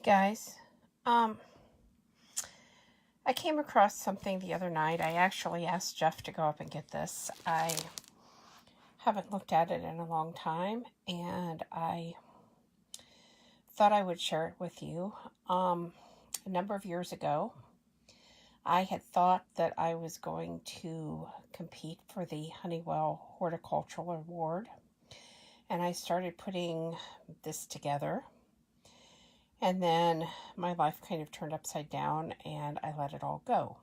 Guys, um, I came across something the other night. I actually asked Jeff to go up and get this. I haven't looked at it in a long time, and I thought I would share it with you. A number of years ago, I had thought that I was going to compete for the Honeywell Horticultural Award, and I started putting this together. And then my life kind of turned upside down and I let it all go.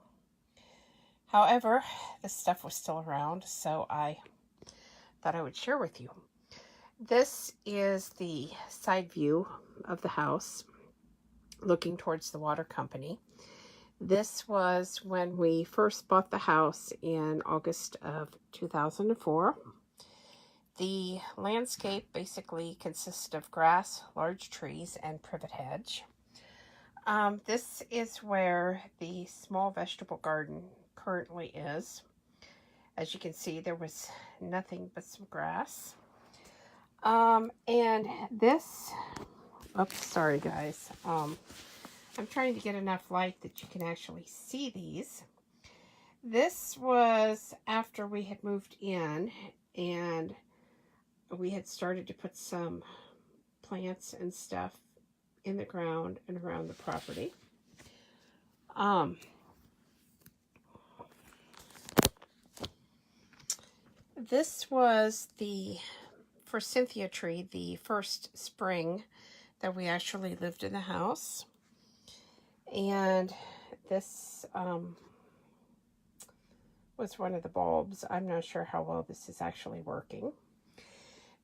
However, this stuff was still around, so I thought I would share with you. This is the side view of the house looking towards the water company. This was when we first bought the house in August of 2004. The landscape basically consisted of grass, large trees, and privet hedge. This is where the small vegetable garden currently is. As you can see, there was nothing but some grass. And this, oops, sorry guys. I'm trying to get enough light that you can actually see these. This was after we had moved in and we had started to put some plants and stuff in the ground and around the property. This was for Cynthia Tree, the first spring that we actually lived in the house. And this was one of the bulbs. I'm not sure how well this is actually working.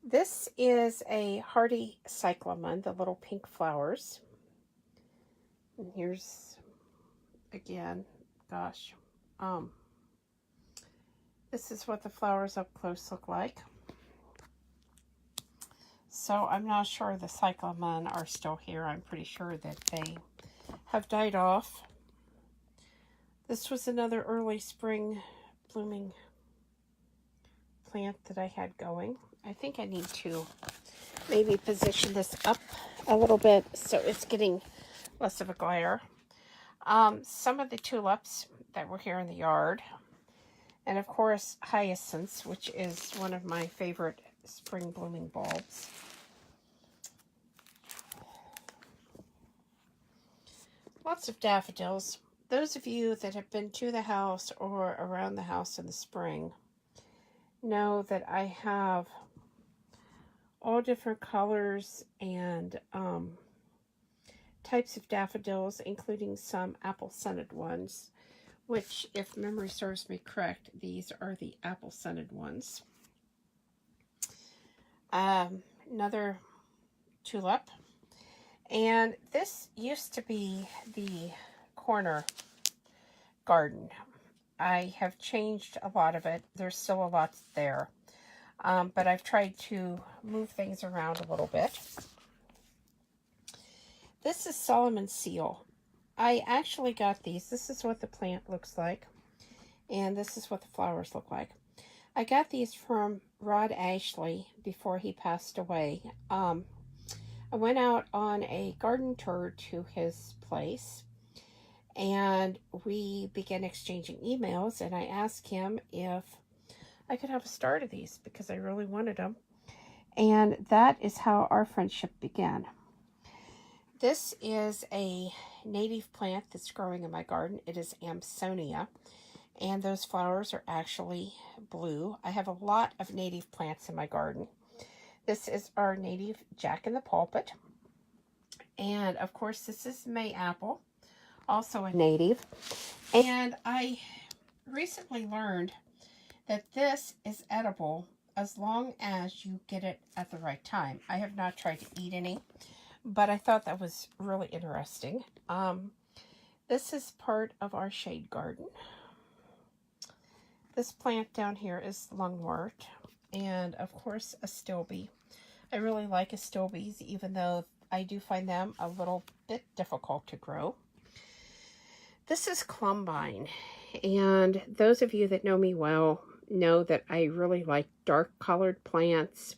This is a hardy cyclamen, the little pink flowers. And here's, again, gosh, this is what the flowers up close look like. So I'm not sure the cyclamen are still here. I'm pretty sure that they have died off. This was another early spring blooming plant that I had going. I think I need to maybe position this up a little bit so it's getting less of a glare. Some of the tulips that were here in the yard. And of course, hyacinths, which is one of my favorite spring blooming bulbs. Lots of daffodils. Those of you that have been to the house or around the house in the spring know that I have all different colors and types of daffodils, including some apple-scented ones, which, if memory serves me correct, these are the apple-scented ones. Another tulip. And this used to be the corner garden. I have changed a lot of it. There's still a lot there. But I've tried to move things around a little bit. This is Solomon Seal. I actually got these. This is what the plant looks like. And this is what the flowers look like. I got these from Rod Ashley before he passed away. I went out on a garden tour to his place. And we began exchanging emails. And I asked him if I could have a start of these because I really wanted them. And that is how our friendship began. This is a native plant that's growing in my garden. It is Amsonia, and those flowers are actually blue. I have a lot of native plants in my garden. This is our native Jack in the Pulpit. And of course, this is May Apple, also a native. And I recently learned that this is edible as long as you get it at the right time. I have not tried to eat any, but I thought that was really interesting. This is part of our shade garden. This plant down here is lungwort, and of course astilbe. I really like astilbes, even though I do find them a little bit difficult to grow. This is columbine, and those of you that know me well know that I really like dark colored plants,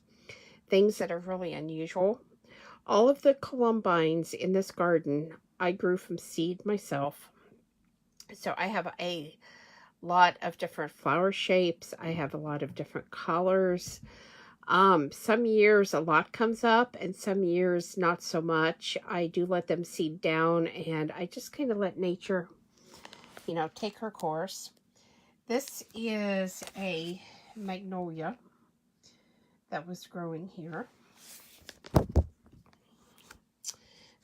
things that are really unusual. All of the columbines in this garden I grew from seed myself. So I have a lot of different flower shapes. I have a lot of different colors. Some years a lot comes up and some years not so much. I do let them seed down and I just kind of let nature, take her course. This is a magnolia that was growing here.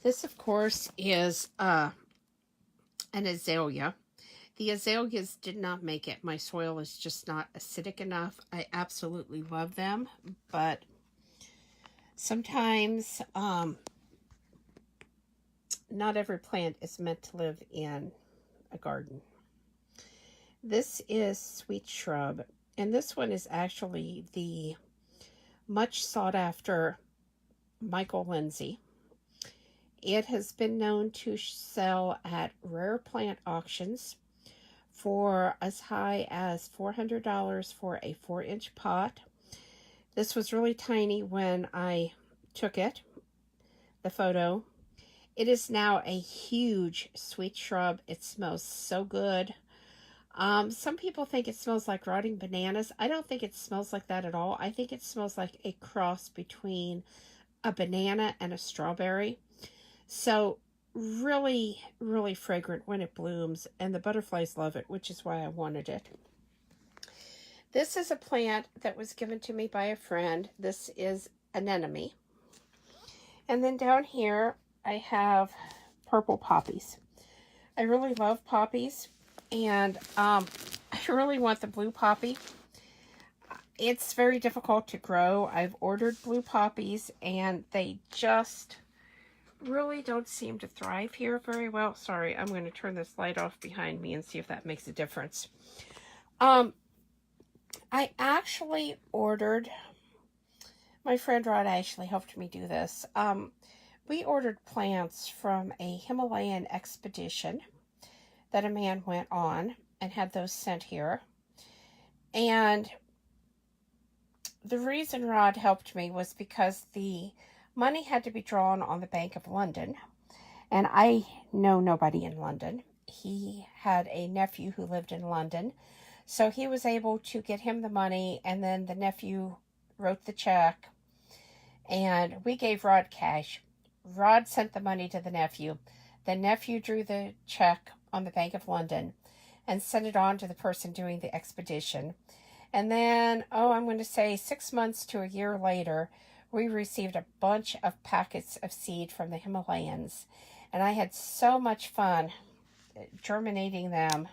This, of course, is an azalea. The azaleas did not make it. My soil is just not acidic enough. I absolutely love them, but sometimes not every plant is meant to live in a garden. This is sweet shrub, and this one is actually the much sought after Michael Lindsay. It has been known to sell at rare plant auctions for as high as $400 for a 4-inch pot. This was really tiny when I took it, the photo. It is now a huge sweet shrub. It smells so good. Some people think it smells like rotting bananas. I don't think it smells like that at all. I think it smells like a cross between a banana and a strawberry. So really, really fragrant when it blooms, and the butterflies love it, which is why I wanted it. This is a plant that was given to me by a friend. This is anemone. And then down here, I have purple poppies. I really love poppies, and I really want the blue poppy. It's very difficult to grow. I've ordered blue poppies, and they just really don't seem to thrive here very well. Sorry, I'm going to turn this light off behind me and see if that makes a difference. I actually ordered, my friend Rod actually helped me do this. We ordered plants from a Himalayan expedition that a man went on and had those sent here. And the reason Rod helped me was because the money had to be drawn on the Bank of London, and I know nobody in London. He had a nephew who lived in London, so he was able to get him the money, and then the nephew wrote the check, and we gave Rod cash. Rod sent the money to the nephew. The nephew drew the check on the Bank of London and sent it on to the person doing the expedition. And then, I'm going to say 6 months to a year later, we received a bunch of packets of seed from the Himalayas, and I had so much fun germinating them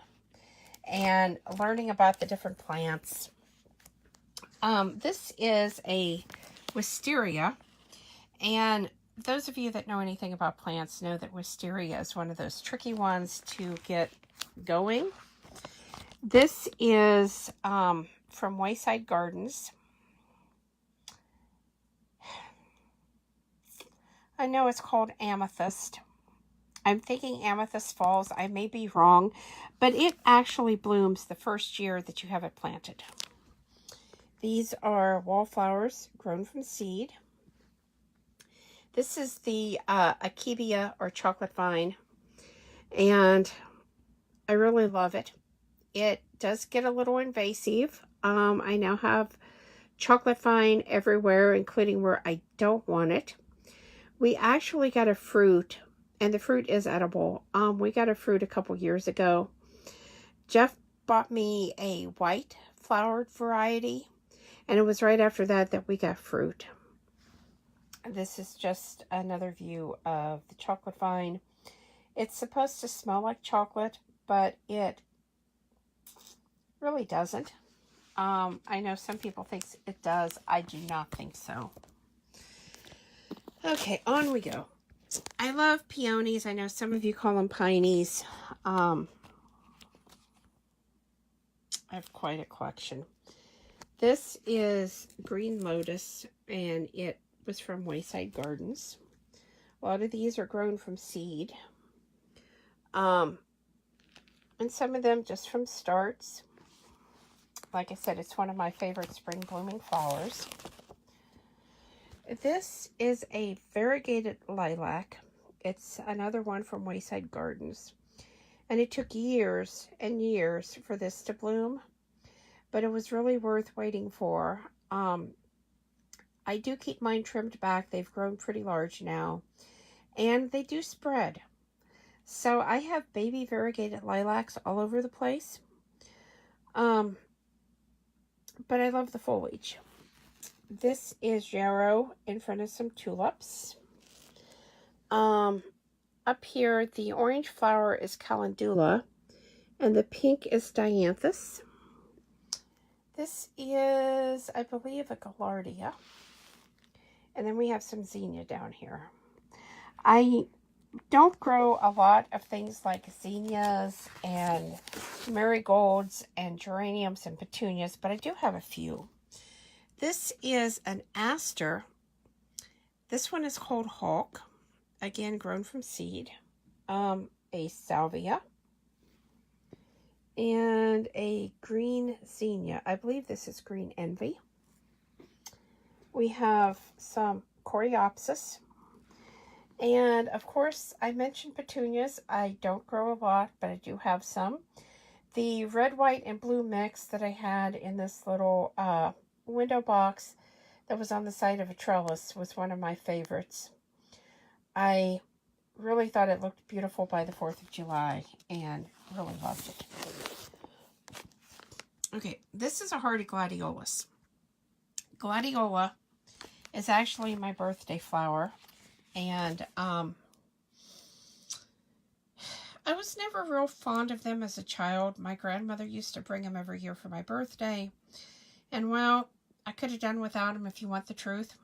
and learning about the different plants. This is a wisteria, and those of you that know anything about plants know that wisteria is one of those tricky ones to get going. This is from Wayside Gardens. I know it's called amethyst. I'm thinking amethyst falls. I may be wrong, but it actually blooms the first year that you have it planted. These are wallflowers grown from seed. This is the akebia or chocolate vine, and I really love it. It does get a little invasive. I now have chocolate vine everywhere, including where I don't want it. We actually got a fruit, and the fruit is edible. We got a fruit a couple years ago. Jeff bought me a white flowered variety, and it was right after that we got fruit. This is just another view of the chocolate vine. It's supposed to smell like chocolate, but it really doesn't. I know some people think it does. I do not think so. Okay, on we go. I love peonies. I know some of you call them pineys. I have quite a collection. This is green lotus, and it was from Wayside Gardens. A lot of these are grown from seed. And some of them just from starts. Like I said, it's one of my favorite spring blooming flowers. This is a variegated lilac. It's another one from Wayside Gardens. And it took years and years for this to bloom, but it was really worth waiting for. I do keep mine trimmed back. They've grown pretty large now, and they do spread. So I have baby variegated lilacs all over the place. But I love the foliage. This is yarrow in front of some tulips. Up here, the orange flower is calendula, and the pink is dianthus. This is, I believe, a gaillardia. And then we have some zinnia down here. I don't grow a lot of things like zinnias and marigolds and geraniums and petunias, but I do have a few. This is an aster. This one is called Hawk, again grown from seed. A salvia, and a green zinnia. I believe this is green envy. We have some coreopsis. And of course, I mentioned petunias. I don't grow a lot, but I do have some. The red, white, and blue mix that I had in this little window box that was on the side of a trellis was one of my favorites. I really thought it looked beautiful by the 4th of July and really loved it. Okay, this is a hardy gladiolus. Gladiola is actually my birthday flower, and I was never real fond of them as a child. My grandmother used to bring them every year for my birthday, and well, I could have done without them if you want the truth,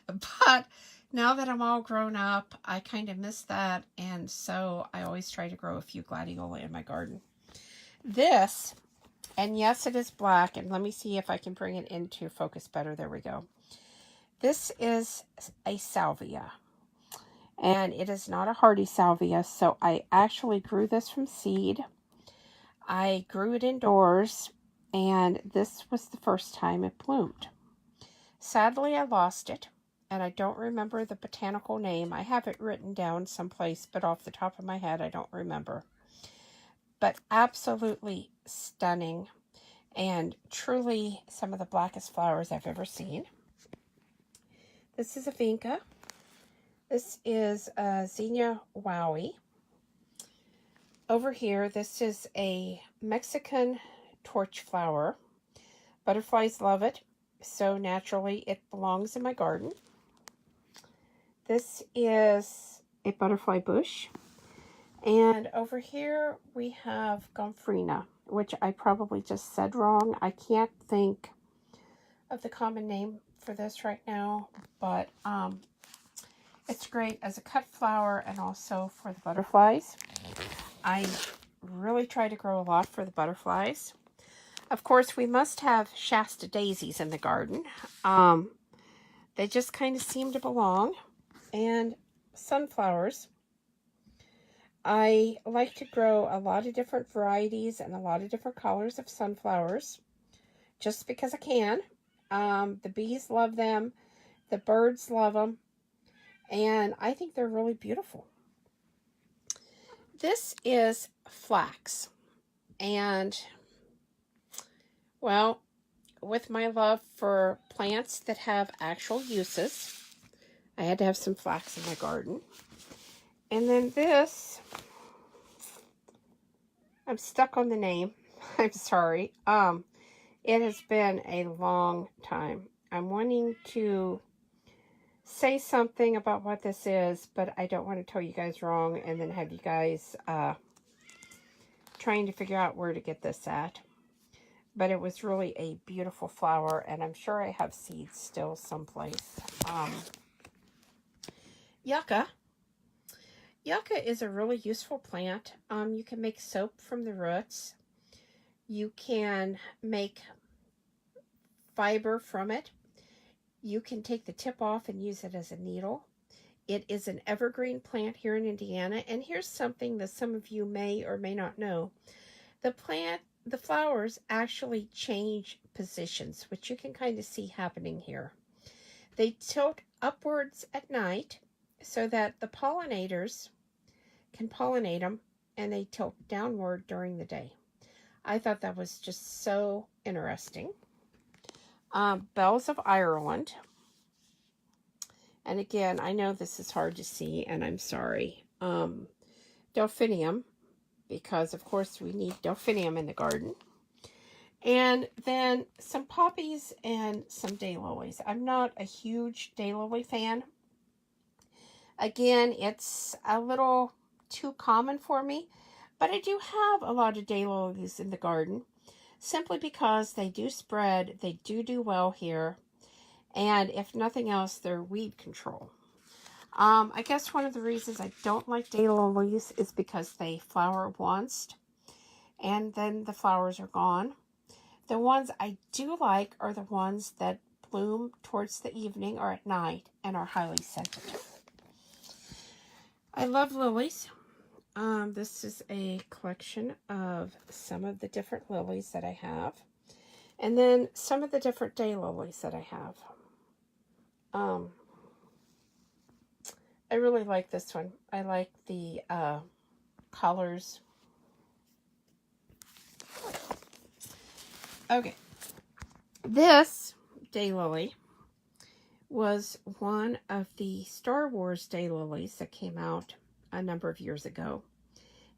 but now that I'm all grown up, I kind of miss that, and so I always try to grow a few gladiola in my garden. This, and yes, it is black, and let me see if I can bring it into focus better. There we go. This is a salvia, and it is not a hardy salvia, so I actually grew this from seed. I grew it indoors, and this was the first time it bloomed. Sadly, I lost it, and I don't remember the botanical name. I have it written down someplace, but off the top of my head, I don't remember. But absolutely stunning, and truly some of the blackest flowers I've ever seen. This is a vinca. This is a zinnia wowie. Over here, this is a Mexican torch flower. Butterflies love it, so naturally it belongs in my garden. This is a butterfly bush. And over here we have gomphrena, which I probably just said wrong. I can't think of the common name for this right now, but it's great as a cut flower and also for the butterflies. I really try to grow a lot for the butterflies. Of course, we must have Shasta daisies in the garden. They just kind of seem to belong. And sunflowers. I like to grow a lot of different varieties and a lot of different colors of sunflowers, just because I can. The bees love them. The birds love them. And I think they're really beautiful. This is flax. And, well, with my love for plants that have actual uses, I had to have some flax in my garden. And then this, I'm stuck on the name. I'm sorry. It has been a long time. I'm wanting to say something about what this is, but I don't want to tell you guys wrong and then have you guys trying to figure out where to get this at. But it was really a beautiful flower, and I'm sure I have seeds still someplace. Yucca. Yucca is a really useful plant. You can make soap from the roots. You can make fiber from it. You can take the tip off and use it as a needle. It is an evergreen plant here in Indiana. And here's something that some of you may or may not know. The flowers actually change positions, which you can kind of see happening here. They tilt upwards at night so that the pollinators can pollinate them, and they tilt downward during the day. I thought that was just so interesting. Bells of Ireland. And again, I know this is hard to see, and I'm sorry. Delphinium, because of course we need delphinium in the garden. And then some poppies and some daylilies. I'm not a huge daylily fan. Again, it's a little too common for me, but I do have a lot of daylilies in the garden, simply because they do spread, they do well here, and if nothing else, they're weed control. I guess one of the reasons I don't like daylilies is because they flower once, and then the flowers are gone. The ones I do like are the ones that bloom towards the evening or at night and are highly scented. I love lilies. This is a collection of some of the different lilies that I have. And then some of the different daylilies that I have. I really like this one. I like the colors. Okay. This daylily was one of the Star Wars daylilies that came out a number of years ago.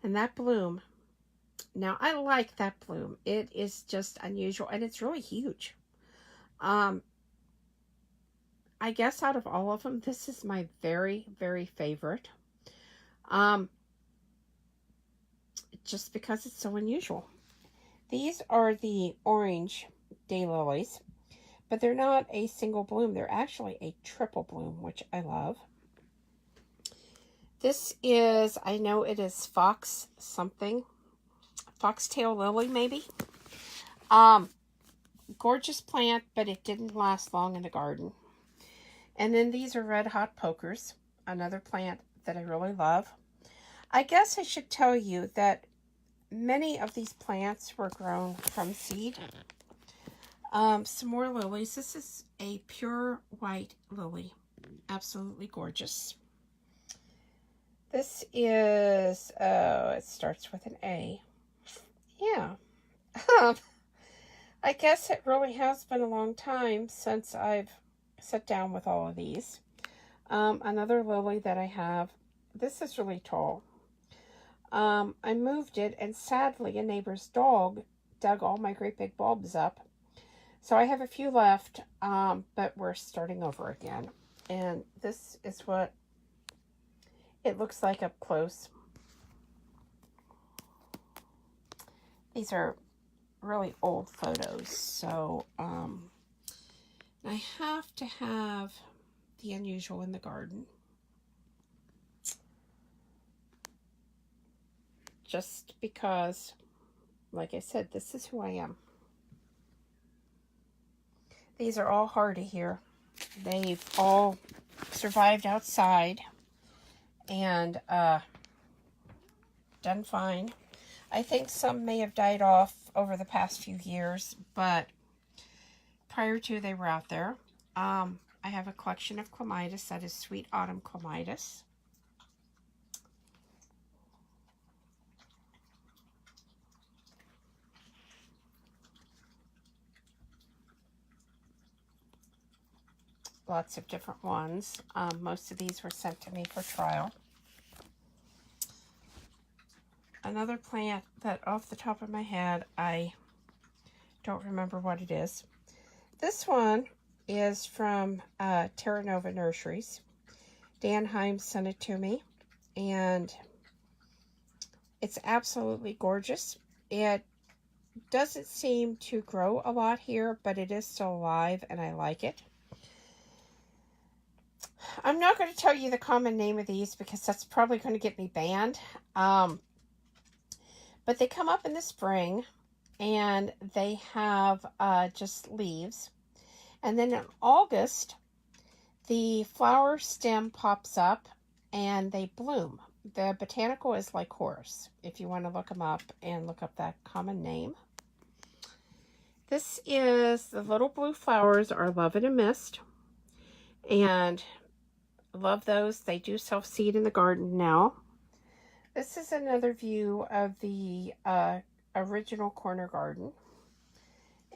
And that bloom, now I like that bloom. It is just unusual, and it's really huge. I guess out of all of them, this is my very, very favorite. Just because it's so unusual. These are the orange daylilies, but they're not a single bloom. They're actually a triple bloom, which I love. This is, I know it is fox something. Foxtail lily, maybe. Gorgeous plant, but it didn't last long in the garden. And then these are red hot pokers, another plant that I really love. I guess I should tell you that many of these plants were grown from seed. Some more lilies. This is a pure white lily. Absolutely gorgeous. This is, it starts with an A. Yeah. I guess it really has been a long time since I've sat down with all of these. Another lily that I have. This is really tall. I moved it, and sadly a neighbor's dog dug all my great big bulbs up. So I have a few left, but we're starting over again. And this is what it looks like up close. These are really old photos, so I have to have the unusual in the garden. Just because, like I said, this is who I am. These are all hardy here. They've all survived outside and done fine. I think some may have died off over the past few years, but prior to, they were out there. I have a collection of clematis. That is Sweet Autumn Clematis. Lots of different ones. Most of these were sent to me for trial. Another plant that off the top of my head, I don't remember what it is. This one is from Terra Nova Nurseries. Dan Himes sent it to me, and it's absolutely gorgeous. It doesn't seem to grow a lot here, but it is still alive, and I like it. I'm not going to tell you the common name of these because that's probably going to get me banned. But they come up in the spring, and they have just leaves. And then in August, the flower stem pops up, and they bloom. The botanical is Lycoris, if you want to look them up and look up that common name. This is, the little blue flowers are Love in a Mist. And I love those. They do self-seed in the garden now. This is another view of the original corner garden.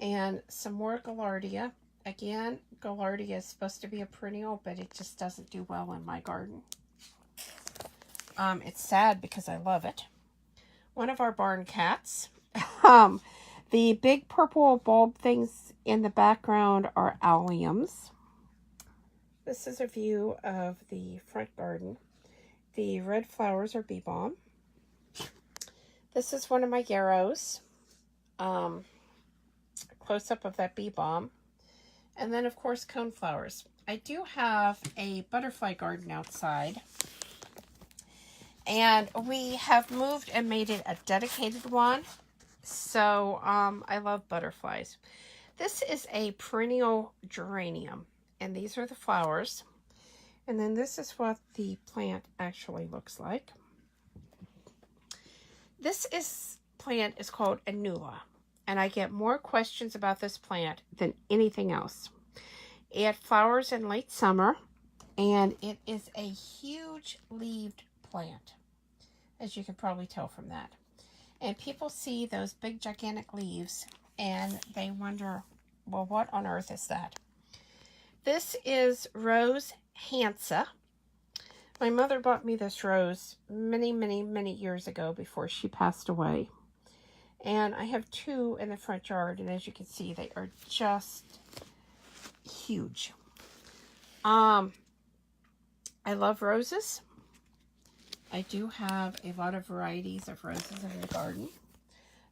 And some more Gaillardia. Again, Gaillardia is supposed to be a perennial, but it just doesn't do well in my garden. It's sad because I love it. One of our barn cats. The big purple bulb things in the background are alliums. This is a view of the front garden. The red flowers are bee balm. This is one of my yarrows. Close-up of that bee balm. And then, of course, coneflowers. I do have a butterfly garden outside. And we have moved and made it a dedicated one. So, I love butterflies. This is a perennial geranium. And these are the flowers. And then this is what the plant actually looks like. This plant is called Anula. And I get more questions about this plant than anything else. It flowers in late summer. And it is a huge leaved plant, as you can probably tell from that. And people see those big gigantic leaves and they wonder, well, what on earth is that? This is Rose Hansa. My mother bought me this rose many, many, many years ago before she passed away. And I have two in the front yard, and as you can see, they are just huge. I love roses. I do have a lot of varieties of roses in the garden.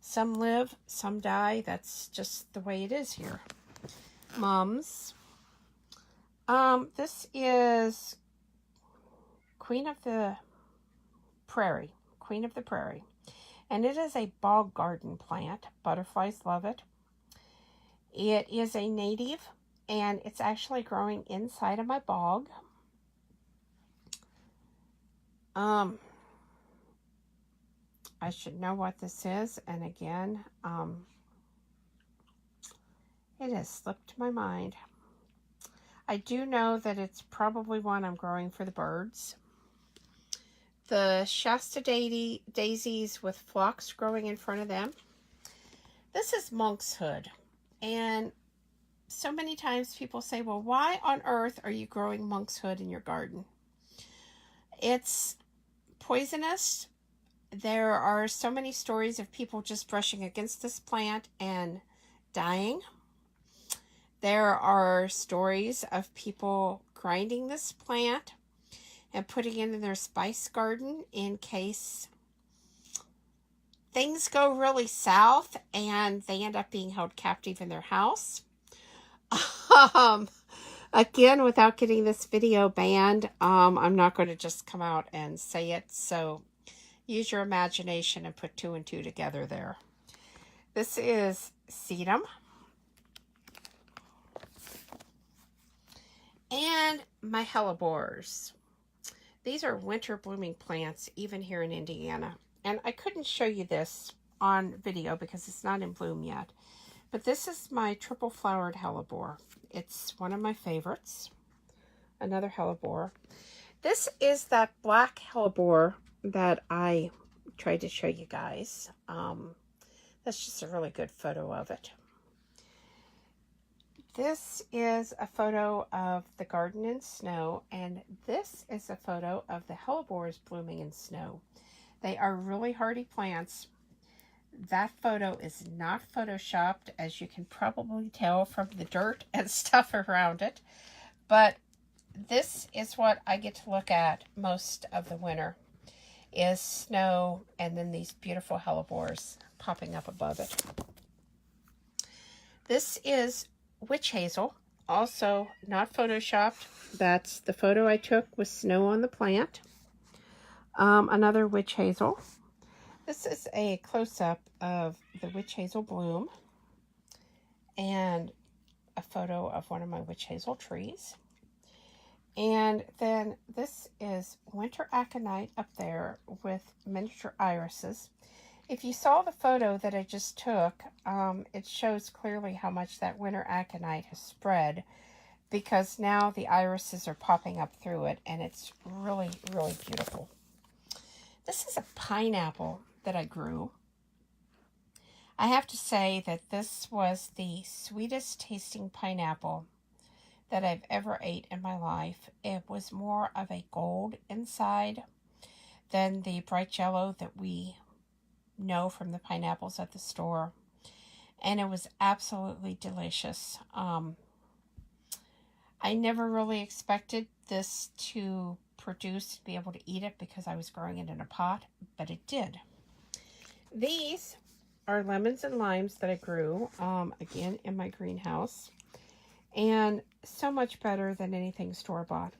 Some live, some die. That's just the way it is here. Mums. This is Queen of the Prairie. Queen of the Prairie. And it is a bog garden plant. Butterflies love it. It is a native, and it's actually growing inside of my bog. I should know what this is, and again, it has slipped my mind. I do know that it's probably one I'm growing for the birds. The Shasta daisies with phlox growing in front of them. This is monkshood, and so many times people say, well, why on earth are you growing monkshood in your garden? It's poisonous. There are so many stories of people just brushing against this plant and dying. There are stories of people grinding this plant and putting it in their spice garden in case things go really south and they end up being held captive in their house. Again, without getting this video banned, I'm not going to just come out and say it. So use your imagination and put two and two together there. This is sedum. And my hellebores. These are winter blooming plants, even here in Indiana. And I couldn't show you this on video because it's not in bloom yet. But this is my triple flowered hellebore. It's one of my favorites. Another hellebore. This is that black hellebore that I tried to show you guys. That's just a really good photo of it. This is a photo of the garden in snow, and this is a photo of the hellebores blooming in snow. They are really hardy plants. That photo is not photoshopped, as you can probably tell from the dirt and stuff around it. But this is what I get to look at most of the winter, is snow and then these beautiful hellebores popping up above it. This is witch hazel, also not photoshopped. That's the photo I took with snow on the plant. Another witch hazel. This is a close-up of the witch hazel bloom and a photo of one of my witch hazel trees. And then this is winter aconite up there with miniature irises. If you saw the photo that I just took, it shows clearly how much that winter aconite has spread because now the irises are popping up through it, and it's really, really beautiful. This is a pineapple that I grew. I have to say that this was the sweetest tasting pineapple that I've ever ate in my life. It was more of a gold inside than the bright yellow that we know from the pineapples at the store. And it was absolutely delicious. I never really expected this to produce, to be able to eat it, because I was growing it in a pot, but it did. These are lemons and limes that I grew, again, in my greenhouse. And so much better than anything store-bought,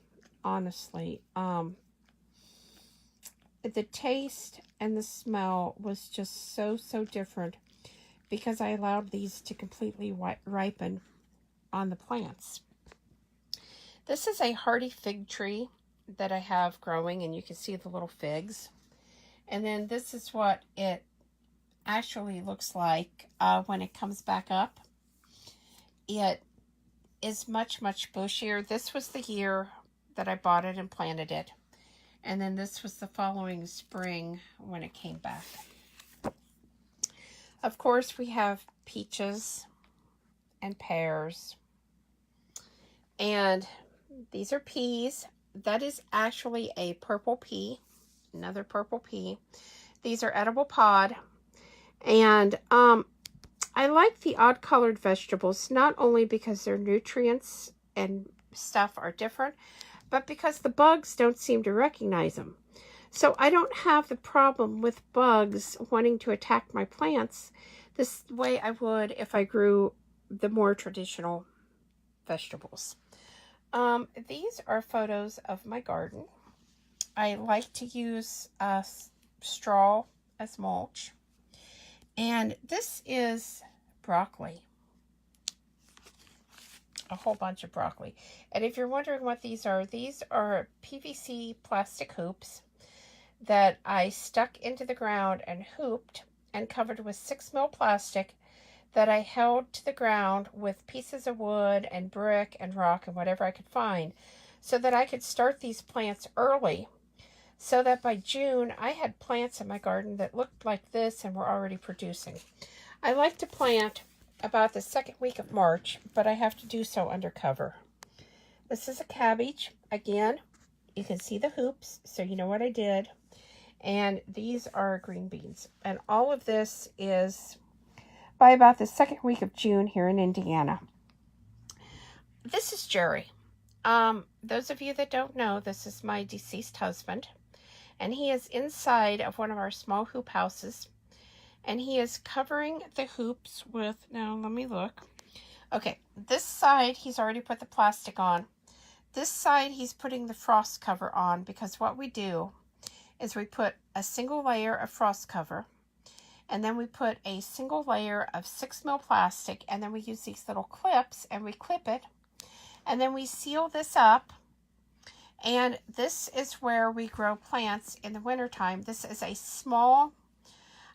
honestly. The taste and the smell was just so different because I allowed these to completely ripen on the plants. This is a hardy fig tree that I have growing, and you can see the little figs. And then this is what it actually looks like when it comes back up. It is much bushier. This was the year that I bought it and planted it. And then this was the following spring when it came back. Of course, we have peaches and pears. And these are peas. That is actually a purple pea. Another purple pea. These are edible pod. And I like the odd colored vegetables, not only because their nutrients and stuff are different, but because the bugs don't seem to recognize them. So I don't have the problem with bugs wanting to attack my plants this way I would if I grew the more traditional vegetables. These are photos of my garden. I like to use straw as mulch. And this is broccoli. A whole bunch of broccoli. And if you're wondering what these are PVC plastic hoops that I stuck into the ground and hooped and covered with 6mm plastic that I held to the ground with pieces of wood and brick and rock and whatever I could find, so that I could start these plants early, so that by June I had plants in my garden that looked like this and were already producing. I like to plant about the second week of March, but I have to do so under cover. This is a cabbage. Again, you can see the hoops, so you know what I did. And these are green beans. And all of this is by about the second week of June here in Indiana. This is Jerry. Those of you that don't know, this is my deceased husband. And he is inside of one of our small hoop houses. And he is covering the hoops with, now let me look. Okay, this side he's already put the plastic on. This side he's putting the frost cover on, because what we do is we put a single layer of frost cover, and then we put a single layer of 6mm plastic, and then we use these little clips and we clip it, and then we seal this up. And this is where we grow plants in the wintertime. This is a small,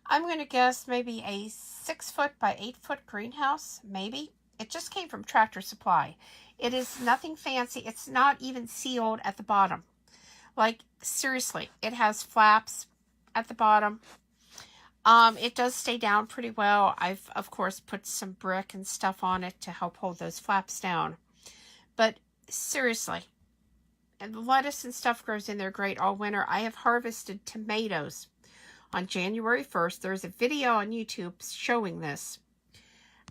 I'm going to guess maybe a 6-foot by 8-foot greenhouse, maybe. It just came from Tractor Supply. It is nothing fancy. It's not even sealed at the bottom. Like, seriously, it has flaps at the bottom. It does stay down pretty well. I've, of course, put some brick and stuff on it to help hold those flaps down. But seriously, and lettuce and stuff grows in there great all winter. I have harvested tomatoes on January 1st. There's a video on YouTube showing this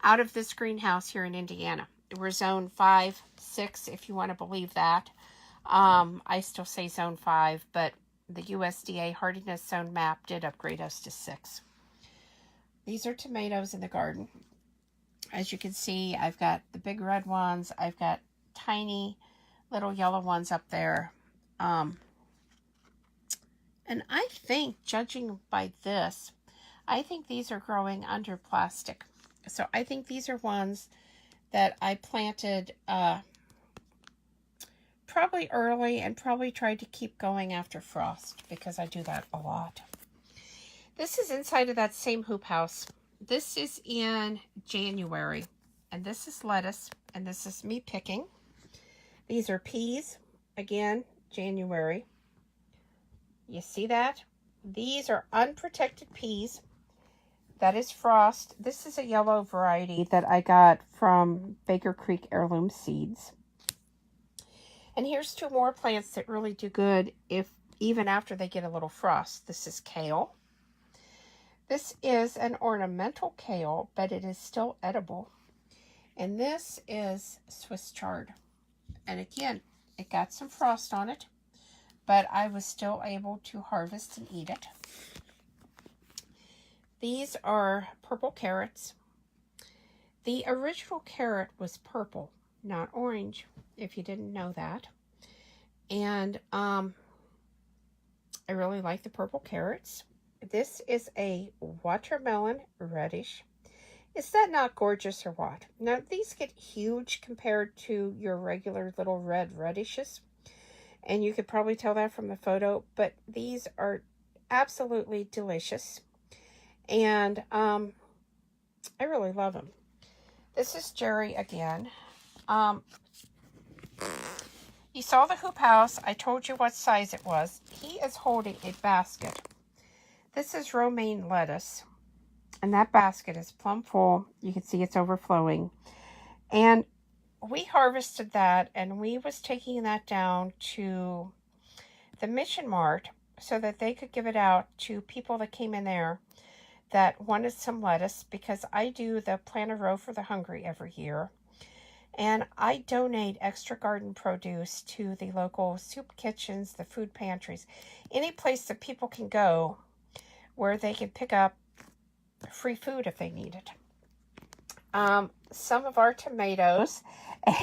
out of this greenhouse here in Indiana. We're zone 5, 6, if you want to believe that. I still say zone 5, but the USDA hardiness zone map did upgrade us to 6. These are tomatoes in the garden. As you can see, I've got the big red ones. I've got tiny little yellow ones up there. And I think, judging by this, I think these are growing under plastic. So I think these are ones that I planted probably early and probably tried to keep going after frost, because I do that a lot. This is inside of that same hoop house. This is in January, and this is lettuce, and this is me picking. These are peas. Again, January. You see that? These are unprotected peas. That is frost. This is a yellow variety that I got from Baker Creek Heirloom Seeds. And here's two more plants that really do good even after they get a little frost. This is kale. This is an ornamental kale, but it is still edible. And this is Swiss chard. And again, it got some frost on it, but I was still able to harvest and eat it. These are purple carrots. The original carrot was purple, not orange, if you didn't know that. And I really like the purple carrots. This is a watermelon reddish. Is that not gorgeous or what? Now, these get huge compared to your regular little red radishes. And you could probably tell that from the photo. But these are absolutely delicious. And I really love them. This is Sheri again. You saw the hoop house. I told you what size it was. He is holding a basket. This is romaine lettuce. And that basket is plumb full. You can see it's overflowing. And we harvested that, and we was taking that down to the Mission Mart so that they could give it out to people that came in there that wanted some lettuce, because I do the Plant a Row for the Hungry every year. And I donate extra garden produce to the local soup kitchens, the food pantries, any place that people can go where they can pick up free food if they need it. Some of our tomatoes,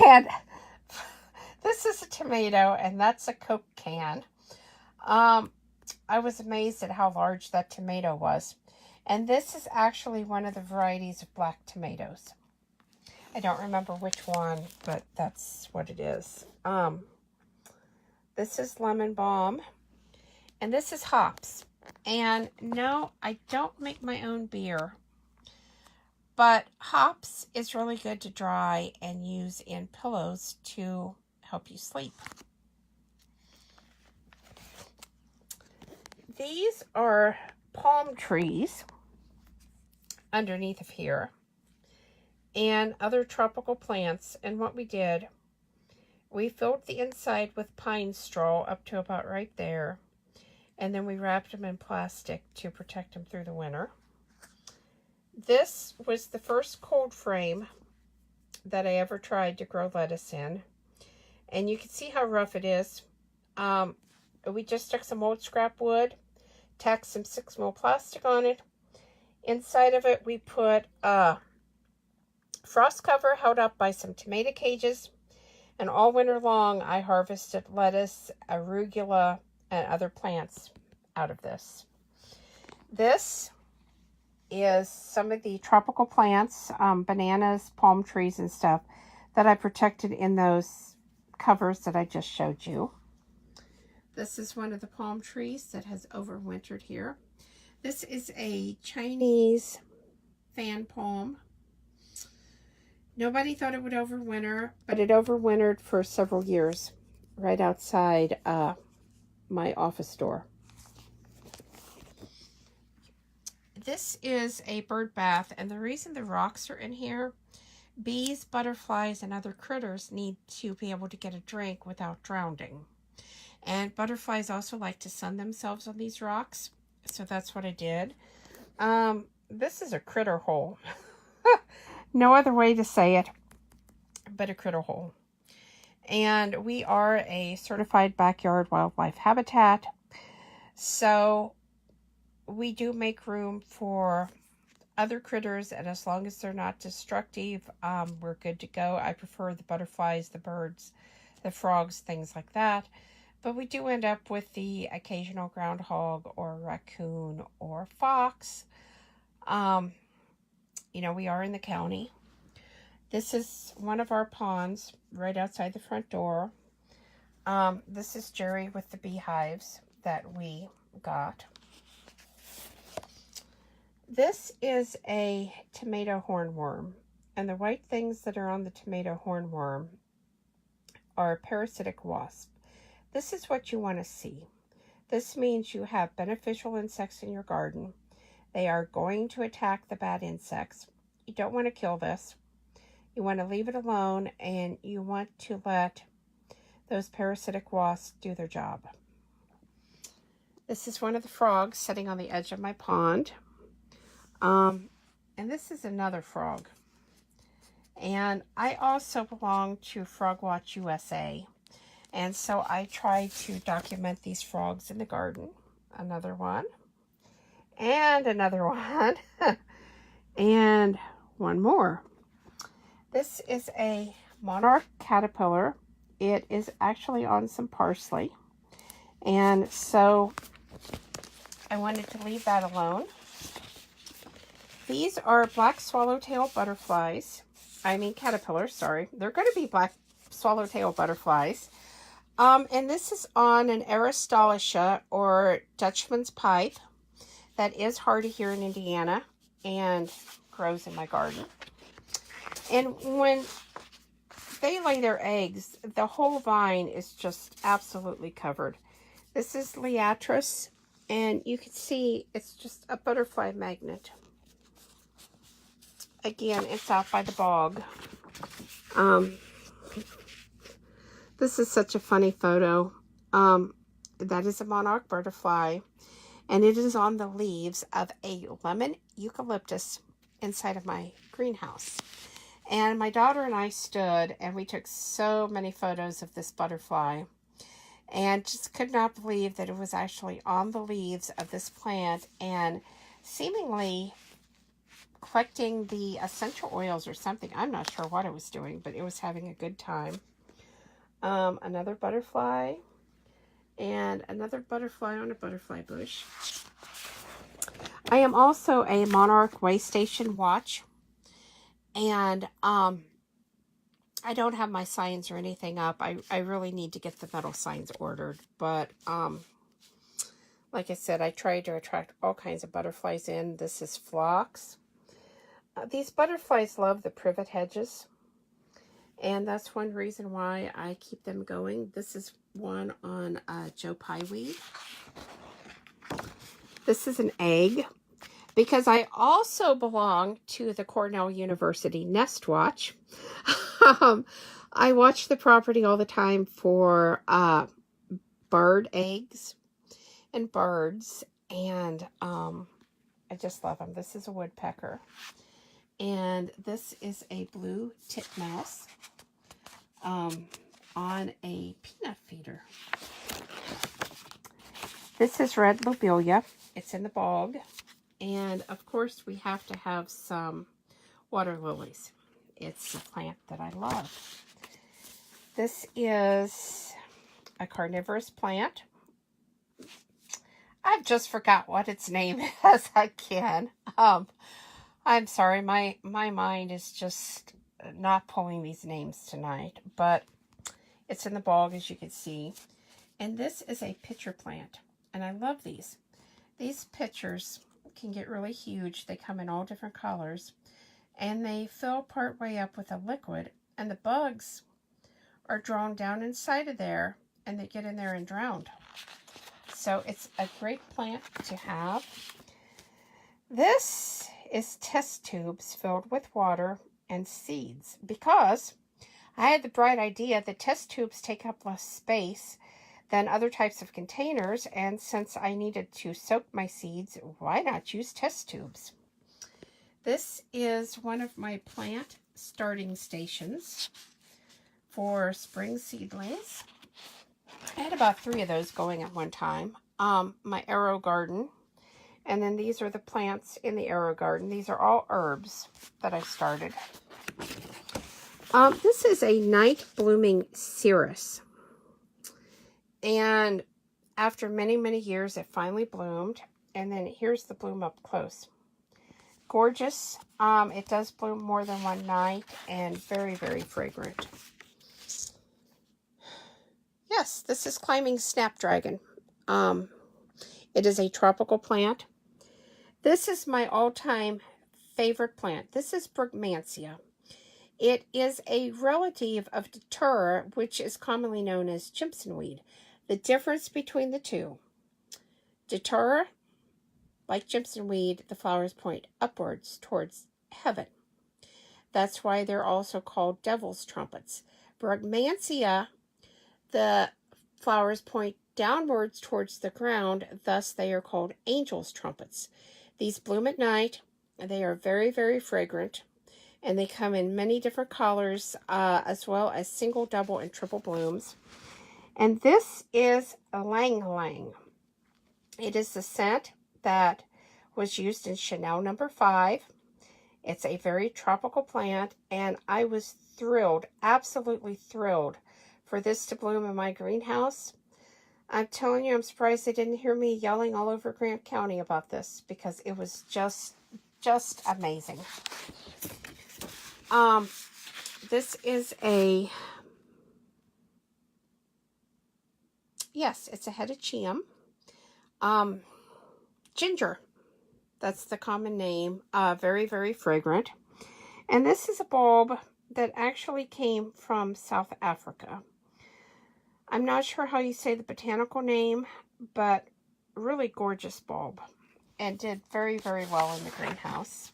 and this is a tomato, and that's a Coke can. I was amazed at how large that tomato was. And this is actually one of the varieties of black tomatoes. I don't remember which one, but that's what it is. This is lemon balm, and this is hops. And no, I don't make my own beer, but hops is really good to dry and use in pillows to help you sleep. These are palm trees underneath of here and other tropical plants. And what we did, we filled the inside with pine straw up to about right there. And then we wrapped them in plastic to protect them through the winter. This was the first cold frame that I ever tried to grow lettuce in. And you can see how rough it is. We just stuck some old scrap wood, tacked some 6mm plastic on it. Inside of it, we put a frost cover held up by some tomato cages. And all winter long, I harvested lettuce, arugula, and other plants out of this. This is some of the tropical plants, bananas, palm trees, and stuff that I protected in those covers that I just showed you. This is one of the palm trees that has overwintered here. This is a Chinese fan palm. Nobody thought it would overwinter, but it overwintered for several years right outside my office door. This is a bird bath, and the reason the rocks are in here, bees, butterflies, and other critters need to be able to get a drink without drowning. And butterflies also like to sun themselves on these rocks, so that's what I did. This is a critter hole. No other way to say it, but a critter hole. And we are a certified backyard wildlife habitat, so we do make room for other critters, and as long as they're not destructive, we're good to go. I prefer the butterflies, the birds, the frogs, things like that. But we do end up with the occasional groundhog or raccoon or fox. You know, we are in the county. This is one of our ponds right outside the front door. This is Sheri with the beehives that we got. This is a tomato hornworm, and the white things that are on the tomato hornworm are parasitic wasps. This is what you want to see. This means you have beneficial insects in your garden. They are going to attack the bad insects. You don't want to kill this. You want to leave it alone, and you want to let those parasitic wasps do their job. This is one of the frogs sitting on the edge of my pond. And this is another frog. And I also belong to Frog Watch USA. And so I try to document these frogs in the garden. Another one. And another one. And one more. This is a monarch caterpillar. It is actually on some parsley. And so I wanted to leave that alone. These are black swallowtail butterflies. Caterpillars, sorry. They're going to be black swallowtail butterflies. And this is on an Aristolochia, or Dutchman's pipe, that is hardy here in Indiana and grows in my garden. And when they lay their eggs, the whole vine is just absolutely covered. This is Liatris, and you can see it's just a butterfly magnet. Again, it's out by the bog. This is such a funny photo. That is a monarch butterfly, and it is on the leaves of a lemon eucalyptus inside of my greenhouse. And my daughter and I stood, and we took so many photos of this butterfly, and just could not believe that it was actually on the leaves of this plant, and seemingly collecting the essential oils or something. I'm not sure what it was doing, but it was having a good time. Another butterfly, and another butterfly on a butterfly bush. I am also a monarch way station watch, and I don't have my signs or anything up. I really need to get the metal signs ordered, but like I said, I try to attract all kinds of butterflies in. This is phlox. These butterflies love the privet hedges, and that's one reason why I keep them going. This is one on Joe Pieweed. This is an egg, because I also belong to the Cornell University Nest Watch. I watch the property all the time for bird eggs and birds, and I just love them. This is a woodpecker. And this is a blue titmouse on a peanut feeder. This is red lobelia. It's in the bog. And of course, we have to have some water lilies. It's a plant that I love. This is a carnivorous plant. I've just forgot what its name is again. I'm sorry, my mind is just not pulling these names tonight, but it's in the bog, as you can see. And this is a pitcher plant, and I love these. These pitchers can get really huge. They come in all different colors, and they fill part way up with a liquid, and the bugs are drawn down inside of there, and they get in there and drown. So it's a great plant to have. This is test tubes filled with water and seeds, because I had the bright idea that test tubes take up less space than other types of containers, and since I needed to soak my seeds, why not use test tubes? This is one of my plant starting stations for spring seedlings. I had about 3 of those going at one time. My arrow garden. And then these are the plants in the arrow garden. These are all herbs that I started. This is a night blooming cereus. And after many, many years, it finally bloomed. And then here's the bloom up close. Gorgeous. It does bloom more than one night, and very, very fragrant. Yes, this is climbing snapdragon. It is a tropical plant. This is my all-time favorite plant. This is Brugmansia. It is a relative of datura, which is commonly known as jimsonweed. The difference between the two: datura, like jimsonweed, the flowers point upwards towards heaven. That's why they're also called devil's trumpets. Brugmansia, the flowers point downwards towards the ground, thus they are called angel's trumpets. These bloom at night. They are very, very fragrant, and they come in many different colors, as well as single, double, and triple blooms. And this is Lang Lang. It is the scent that was used in Chanel No. 5. It's a very tropical plant, and I was thrilled, absolutely thrilled, for this to bloom in my greenhouse. I'm telling you, I'm surprised they didn't hear me yelling all over Grant County about this, because it was just amazing. This is it's a hedychium. Ginger. That's the common name. Very, very fragrant. And this is a bulb that actually came from South Africa. I'm not sure how you say the botanical name, but really gorgeous bulb. And did very, very well in the greenhouse.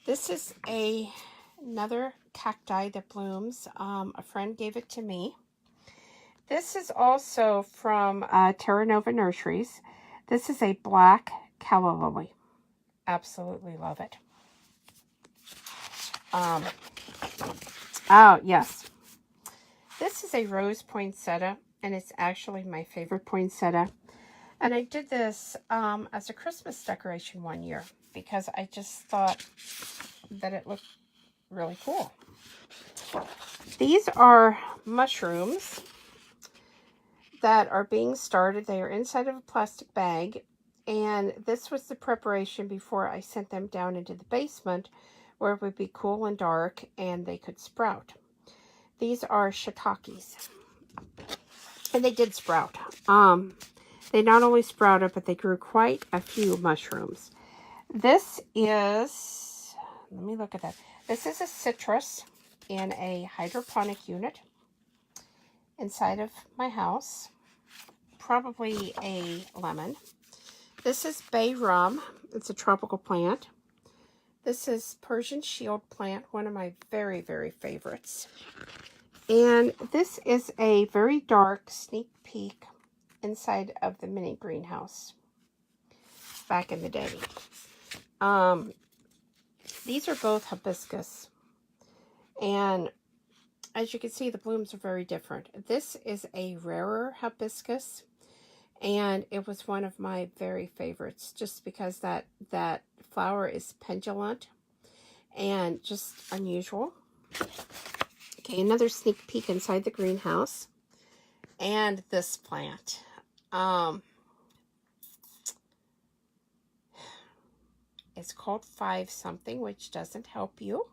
This is another cacti that blooms. A friend gave it to me. This is also from Terra Nova Nurseries. This is a black calla lily. Absolutely love it. Oh, yes. This is a rose poinsettia, and it's actually my favorite poinsettia. And I did this as a Christmas decoration one year because I just thought that it looked really cool. These are mushrooms that are being started. They are inside of a plastic bag. And this was the preparation before I sent them down into the basement where it would be cool and dark and they could sprout. These are shiitakes. And they did sprout. They not only sprouted, but they grew quite a few mushrooms. This is, let me look at that. This is a citrus in a hydroponic unit inside of my house. Probably a lemon. This is bay rum. It's a tropical plant. This is Persian shield plant, one of my very, very favorites. And this is a very dark sneak peek inside of the mini greenhouse back in the day. These are both hibiscus. And as you can see, the blooms are very different. This is a rarer hibiscus. And it was one of my very favorites just because that flower is pendulant and just unusual. Okay, another sneak peek inside the greenhouse. And this plant. It's called 5-something, which doesn't help you.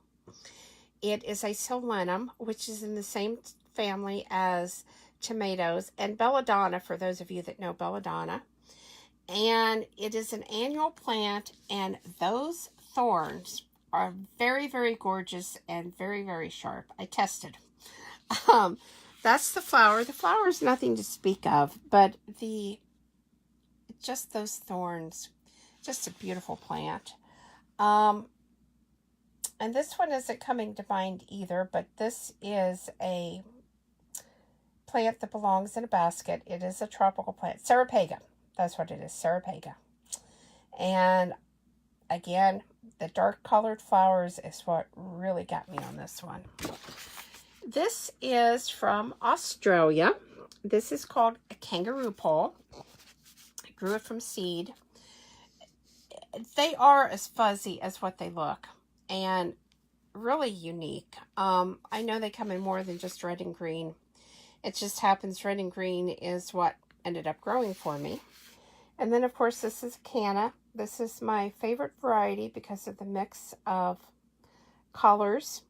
It is a solanum, which is in the same family as tomatoes, and belladonna, for those of you that know belladonna. And it is an annual plant, and those thorns are very, very gorgeous and very, very sharp. I tested. That's the flower. The flower is nothing to speak of, but just those thorns, just a beautiful plant. And this one isn't coming to mind either, but this is a plant that belongs in a basket. It is a tropical plant. Sarapega. That's what it is. Sarapega. And again, the dark colored flowers is what really got me on this one. This is from Australia. This is called a kangaroo pole. I grew it from seed. They are as fuzzy as what they look and really unique. I know they come in more than just red and green. It just happens red and green is what ended up growing for me. And then, of course, this is a canna. This is my favorite variety because of the mix of colors.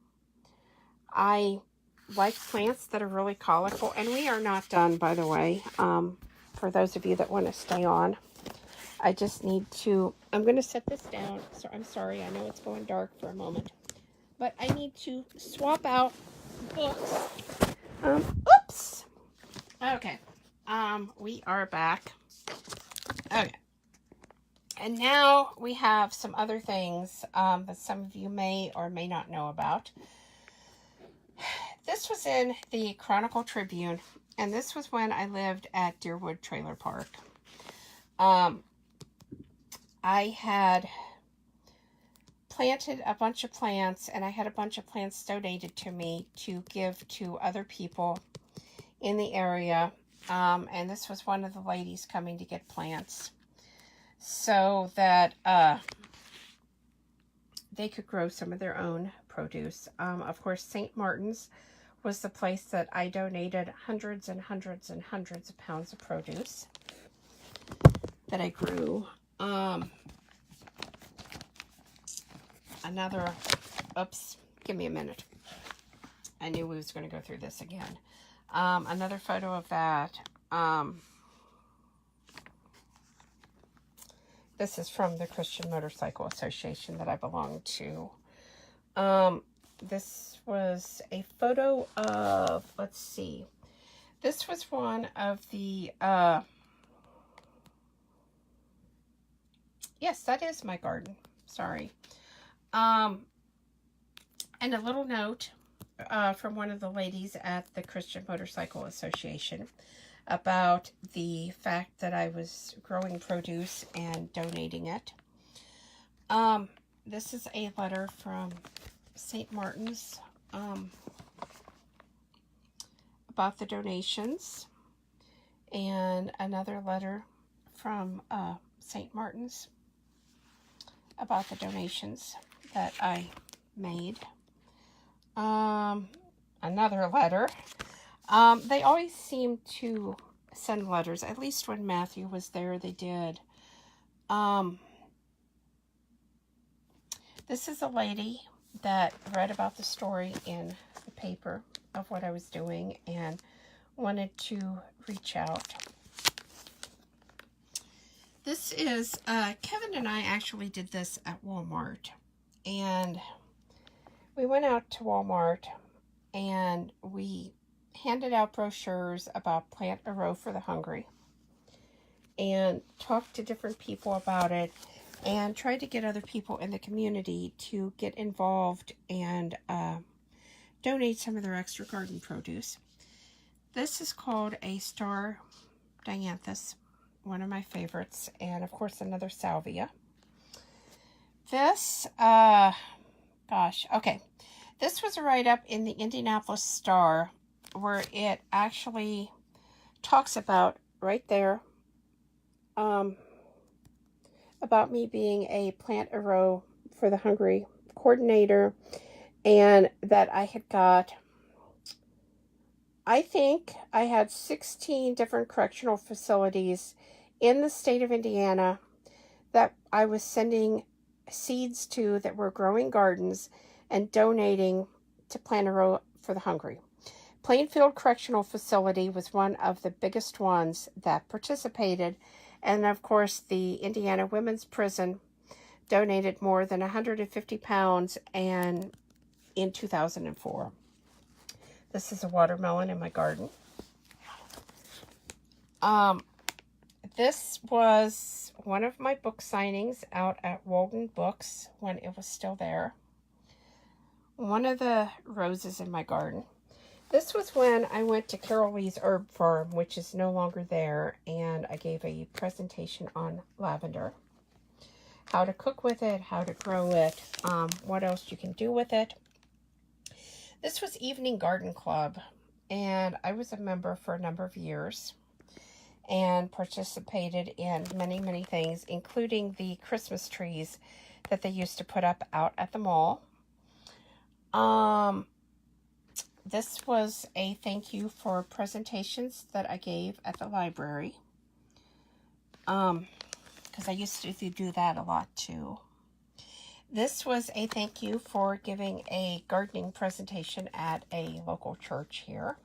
I like plants that are really colorful. And we are not done, by the way, for those of you that want to stay on. I just need to, I'm going to set this down. So I'm sorry, I know it's going dark for a moment. but I need to swap out books. Oops. Okay. We are back. Okay. And now we have some other things that some of you may or may not know about. This was in the Chronicle Tribune, and this was when I lived at Deerwood Trailer Park. I had planted a bunch of plants, and I had a bunch of plants donated to me to give to other people in the area. And this was one of the ladies coming to get plants so that they could grow some of their own produce. Of course, St. Martin's was the place that I donated hundreds and hundreds and hundreds of pounds of produce that I grew. Oops, give me a minute. I knew we was going to go through this again. Another photo of that. This is from the Christian Motorcycle Association that I belong to. This was a photo of, let's see. This was one of the, yes, that is my garden. Sorry. And a little note from one of the ladies at the Christian Motorcycle Association about the fact that I was growing produce and donating it. This is a letter from St. Martin's about the donations, and another letter from St. Martin's about the donations that I made. Another letter. They always seem to send letters. At least when Matthew was there, they did. This is a lady that read about the story in the paper of what I was doing and wanted to reach out. This is, Kevin and I actually did this at Walmart. And we went out to Walmart and we handed out brochures about Plant a Row for the Hungry and talked to different people about it and tried to get other people in the community to get involved and donate some of their extra garden produce. This is called a Star Dianthus, one of my favorites, and of course another salvia. This, okay. This was a write-up in the Indianapolis Star where it actually talks about, right there, about me being a Plant a Row for the Hungry coordinator, and that I had got, I think I had 16 different correctional facilities in the state of Indiana that I was sending seeds to that were growing gardens and donating to Plant a Row for the Hungry. Plainfield Correctional Facility was one of the biggest ones that participated, and of course the Indiana Women's Prison donated more than 150 pounds and in 2004. This is a watermelon in my garden. This was one of my book signings out at Walden Books when it was still there. One of the roses in my garden. This was when I went to Carol Lee's Herb Farm, which is no longer there, and I gave a presentation on lavender. How to cook with it, how to grow it, what else you can do with it. This was Evening Garden Club, and I was a member for a number of years and participated in many, many things, including the Christmas trees that they used to put up out at the mall. This was a thank you for presentations that I gave at the library. Because I used to do that a lot too. This was a thank you for giving a gardening presentation at a local church here.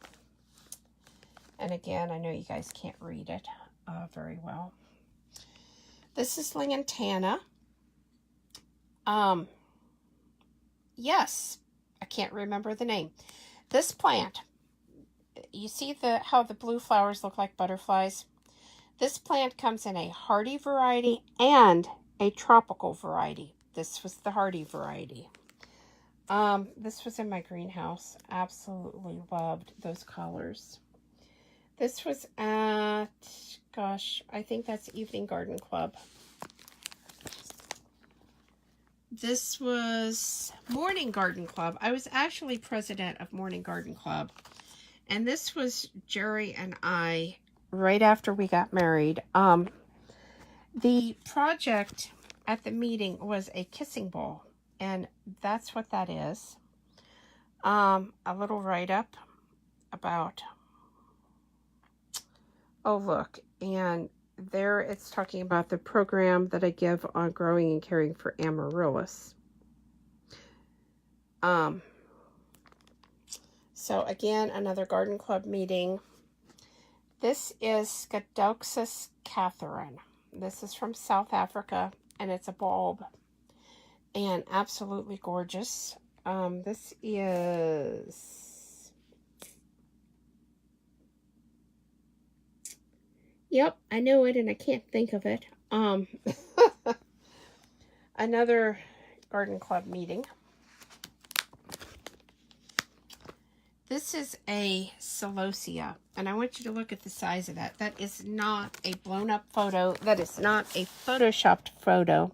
And again, I know you guys can't read it very well. This is Lingantana. Yes, I can't remember the name. This plant, you see how the blue flowers look like butterflies? This plant comes in a hardy variety and a tropical variety. This was the hardy variety. This was in my greenhouse. Absolutely loved those colors. This was at, gosh, I think that's Evening Garden Club. This was Morning Garden Club. I was actually president of Morning Garden Club. And this was Jerry and I right after we got married. The project at the meeting was a kissing bowl. And that's what that is. A little write-up about, oh look, and there it's talking about the program that I give on growing and caring for amaryllis. So again, another garden club meeting. This is Scrapbooks Catherine. This is from South Africa, and it's a bulb. And absolutely gorgeous. This is... Yep, I know it and I can't think of it. Another garden club meeting. This is a celosia, and I want you to look at the size of that. That is not a blown up photo. That is not a photoshopped photo.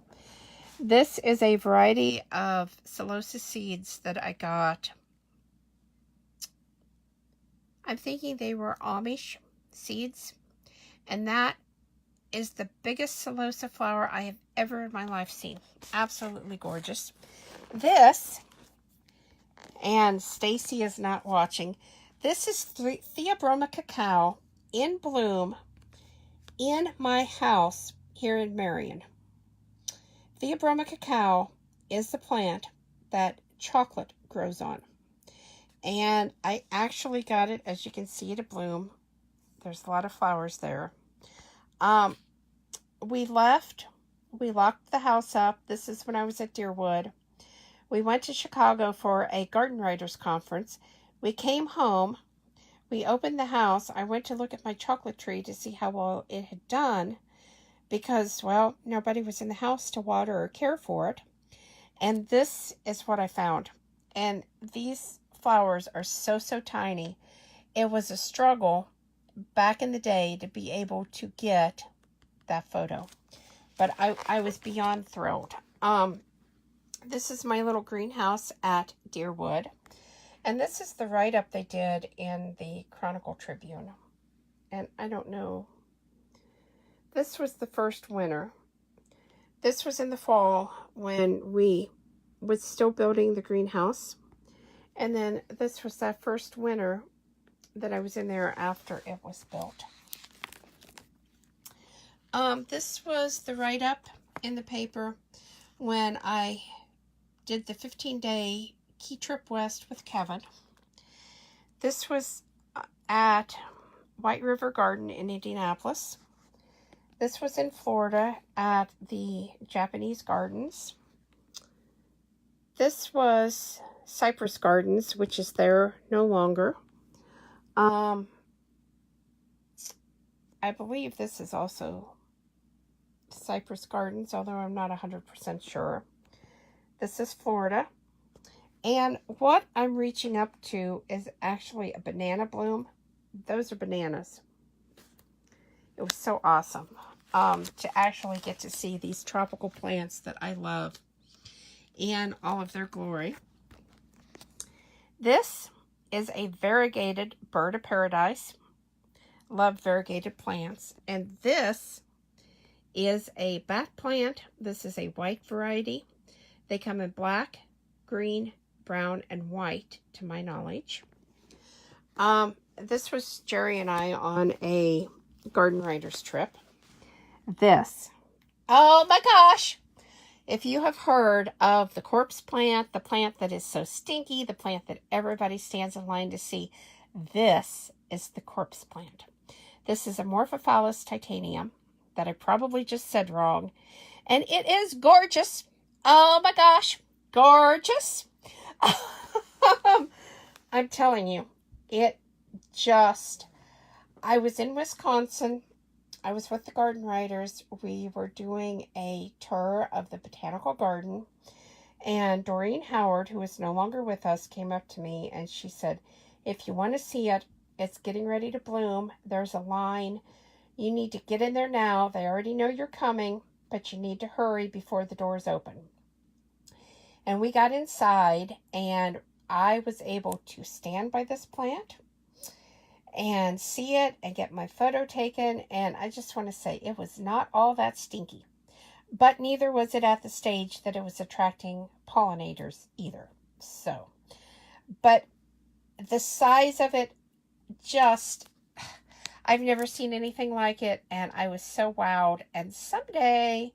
This is a variety of celosia seeds that I got. I'm thinking they were Amish seeds. And that is the biggest celosia flower I have ever in my life seen. Absolutely gorgeous. This, and Stacy is not watching, this is Theobroma cacao in bloom in my house here in Marion. Theobroma cacao is the plant that chocolate grows on. And I actually got it, as you can see, to bloom. There's a lot of flowers there. We left. We locked the house up. This is when I was at Deerwood. We went to Chicago for a garden writers conference. We came home. We opened the house. I went to look at my chocolate tree to see how well it had done because, well, nobody was in the house to water or care for it. And this is what I found. And these flowers are so tiny. It was a struggle back in the day to be able to get that photo. But I was beyond thrilled. This is my little greenhouse at Deerwood. And this is the write-up they did in the Chronicle Tribune. And I don't know. This was the first winter. This was in the fall when we was still building the greenhouse. And then this was that first winter that I was in there after it was built. This was the write-up in the paper when I did the 15-day Key Trip West with Kevin. This was at White River Garden in Indianapolis. This was in Florida at the Japanese Gardens. This was Cypress Gardens, which is there no longer. I believe this is also Cypress Gardens, although I'm not 100% sure. This is Florida. And what I'm reaching up to is actually a banana bloom. Those are bananas. It was so awesome to actually get to see these tropical plants that I love in all of their glory. This is a variegated bird of paradise. Love variegated plants. And this is a bat plant. This is a white variety. They come in black, green, brown, and white, to my knowledge. This was Jerry and I on a garden writers trip. This. Oh my gosh! If you have heard of the corpse plant, the plant that is so stinky, the plant that everybody stands in line to see, this is the corpse plant. This is Amorphophallus titanium that I probably just said wrong. And it is gorgeous. Oh my gosh, gorgeous. I'm telling you, I was in Wisconsin. I was with the Garden Writers. We were doing a tour of the botanical garden. And Doreen Howard, who is no longer with us, came up to me and she said, if you want to see it, it's getting ready to bloom. There's a line. You need to get in there now. They already know you're coming, but you need to hurry before the doors open. And we got inside, and I was able to stand by this plant and see it and get my photo taken. And I just want to say it was not all that stinky. But neither was it at the stage that it was attracting pollinators either. So, but the size of it, I've never seen anything like it, and I was so wowed. And someday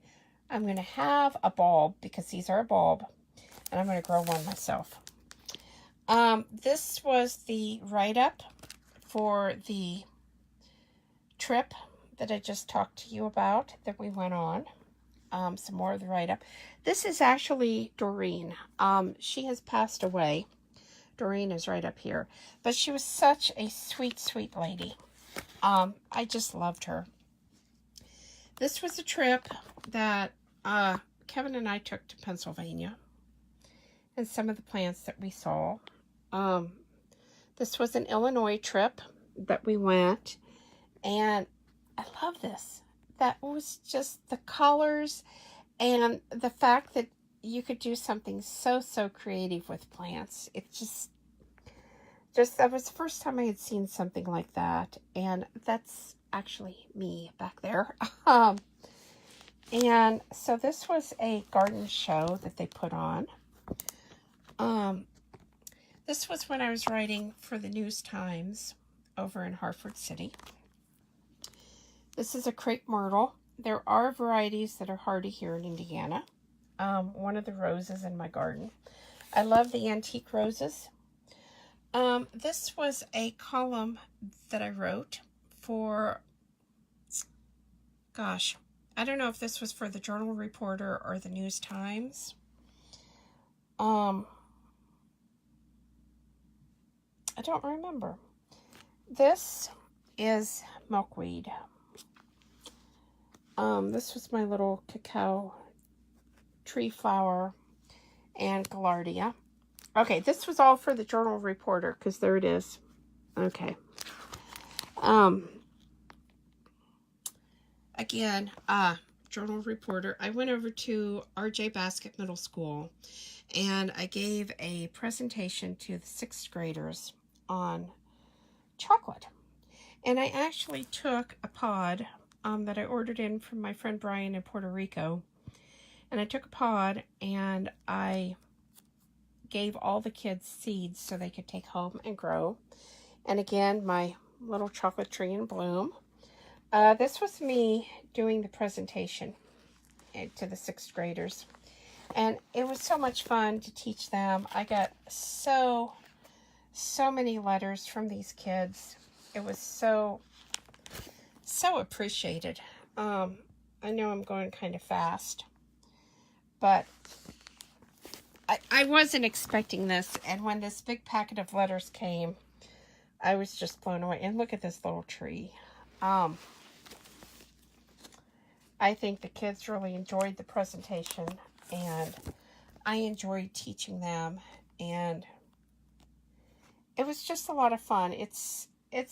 I'm going to have a bulb, because these are a bulb, and I'm going to grow one myself. This was the write-up for the trip that I just talked to you about that we went on. Some more of the write-up. This is actually Doreen. She has passed away. Doreen is right up here. But she was such a sweet, sweet lady. I just loved her. This was a trip that Kevin and I took to Pennsylvania. And some of the plants that we saw. This was an Illinois trip that we went. And I love this. That was just the colors and the fact that you could do something so, so creative with plants. It just that was the first time I had seen something like that. And that's actually me back there. And so this was a garden show that they put on. This was when I was writing for the News Times over in Hartford City. This is a crepe myrtle. There are varieties that are hardy here in Indiana. One of the roses in my garden. I love the antique roses. This was a column that I wrote for, gosh, I don't know if this was for the Journal Reporter or the News Times. I don't remember. This is milkweed. This was my little cacao tree flower and gaillardia. Okay, this was all for the Journal Reporter, because there it is. Okay. Again, Journal Reporter. I went over to R.J. Baskett Middle School, and I gave a presentation to the 6th graders on chocolate. And I actually took a pod that I ordered in from my friend Brian in Puerto Rico. And I took a pod and I gave all the kids seeds so they could take home and grow. And again, my little chocolate tree in bloom. This was me doing the presentation to the 6th graders. And it was so much fun to teach them. I got so many letters from these kids. It was so appreciated. I know I'm going kind of fast, but I wasn't expecting this, and when this big packet of letters came, I was just blown away. And look at this little tree. I think the kids really enjoyed the presentation, and I enjoyed teaching them, and it was just a lot of fun. It's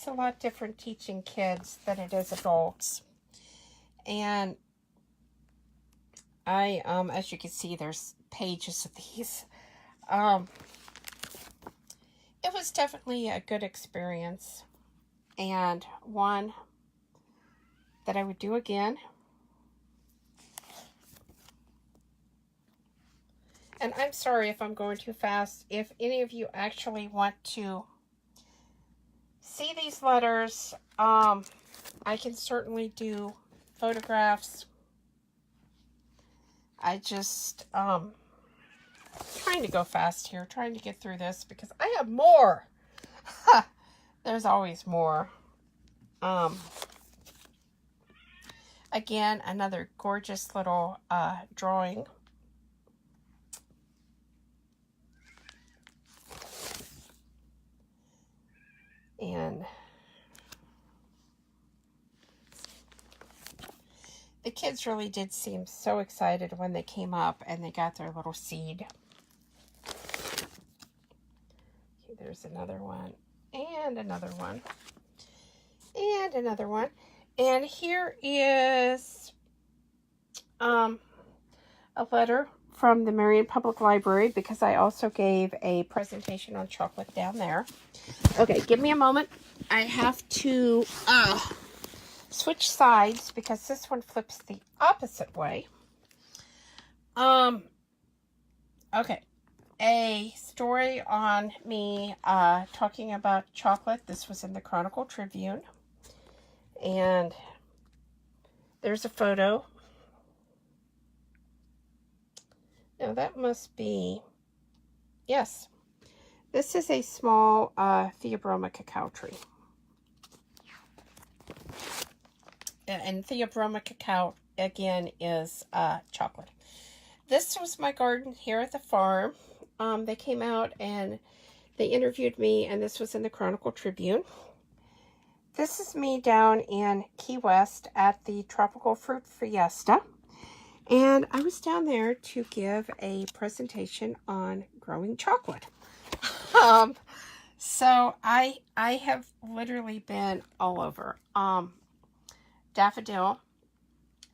a lot different teaching kids than it is adults. And I, as you can see, there's pages of these. It was definitely a good experience, and one that I would do again. And I'm sorry if I'm going too fast. If any of you actually want to see these letters, I can certainly do photographs. I just trying to go fast here, trying to get through this because I have more. There's always more. Again, another gorgeous little drawing. And the kids really did seem so excited when they came up and they got their little seed. Okay, there's another one, and another one, and another one. And here is a letter from the Marion Public Library, because I also gave a presentation on chocolate down there. Okay, give me a moment. I have to switch sides because this one flips the opposite way. Okay, a story on me talking about chocolate. This was in the Chronicle Tribune, and there's a photo. Now that must be, yes, this is a small Theobroma cacao tree. And Theobroma cacao, again, is chocolate. This was my garden here at the farm. They came out and they interviewed me, and this was in the Chronicle Tribune. This is me down in Key West at the Tropical Fruit Fiesta. And I was down there to give a presentation on growing chocolate. So I have literally been all over. Daffodil.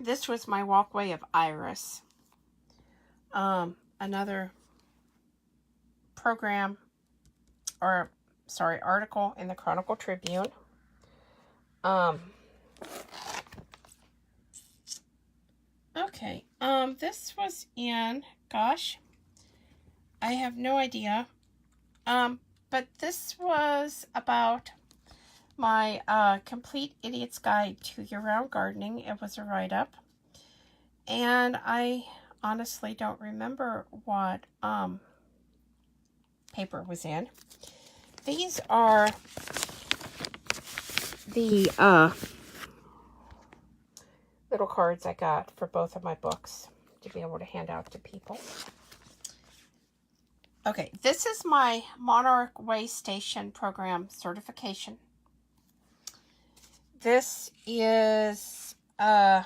This was my walkway of iris. Another article in the Chronicle Tribune. Okay, this was in, gosh, I have no idea, but this was about my Complete Idiot's Guide to Year-Round Gardening. It was a write-up, and I honestly don't remember what paper it was in. These are the little cards I got for both of my books to be able to hand out to people. Okay, this is my Monarch Way Station Program certification. This is from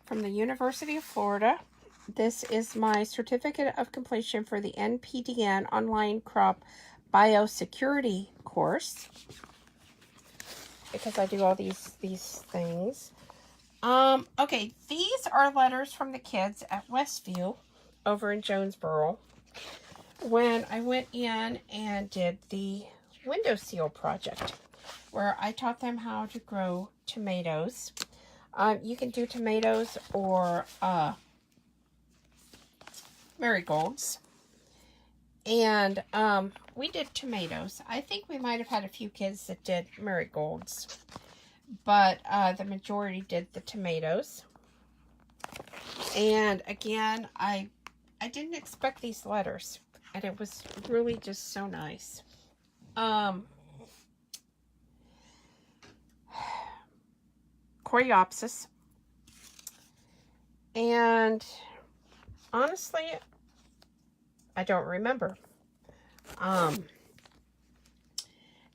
the University of Florida. This is my certificate of completion for the NPDN Online Crop Biosecurity course, because I do all these things. Okay, these are letters from the kids at Westview over in Jonesboro when I went in and did the windowsill project, where I taught them how to grow tomatoes. You can do tomatoes or marigolds. And we did tomatoes. I think we might have had a few kids that did marigolds, but the majority did the tomatoes. And again, I didn't expect these letters, and it was really just so nice. Coreopsis. And honestly, I don't remember.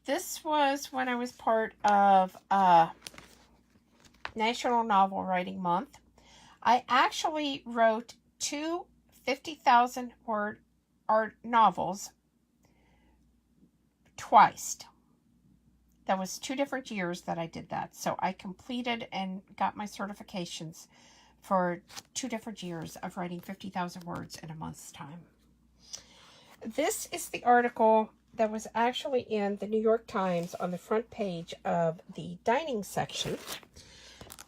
This was when I was part of National Novel Writing Month. I actually wrote 2 50,000-word art novels twice. That was 2 different years that I did that. So I completed and got my certifications for 2 different years of writing 50,000 words in a month's time. This is the article that was actually in the New York Times on the front page of the dining section.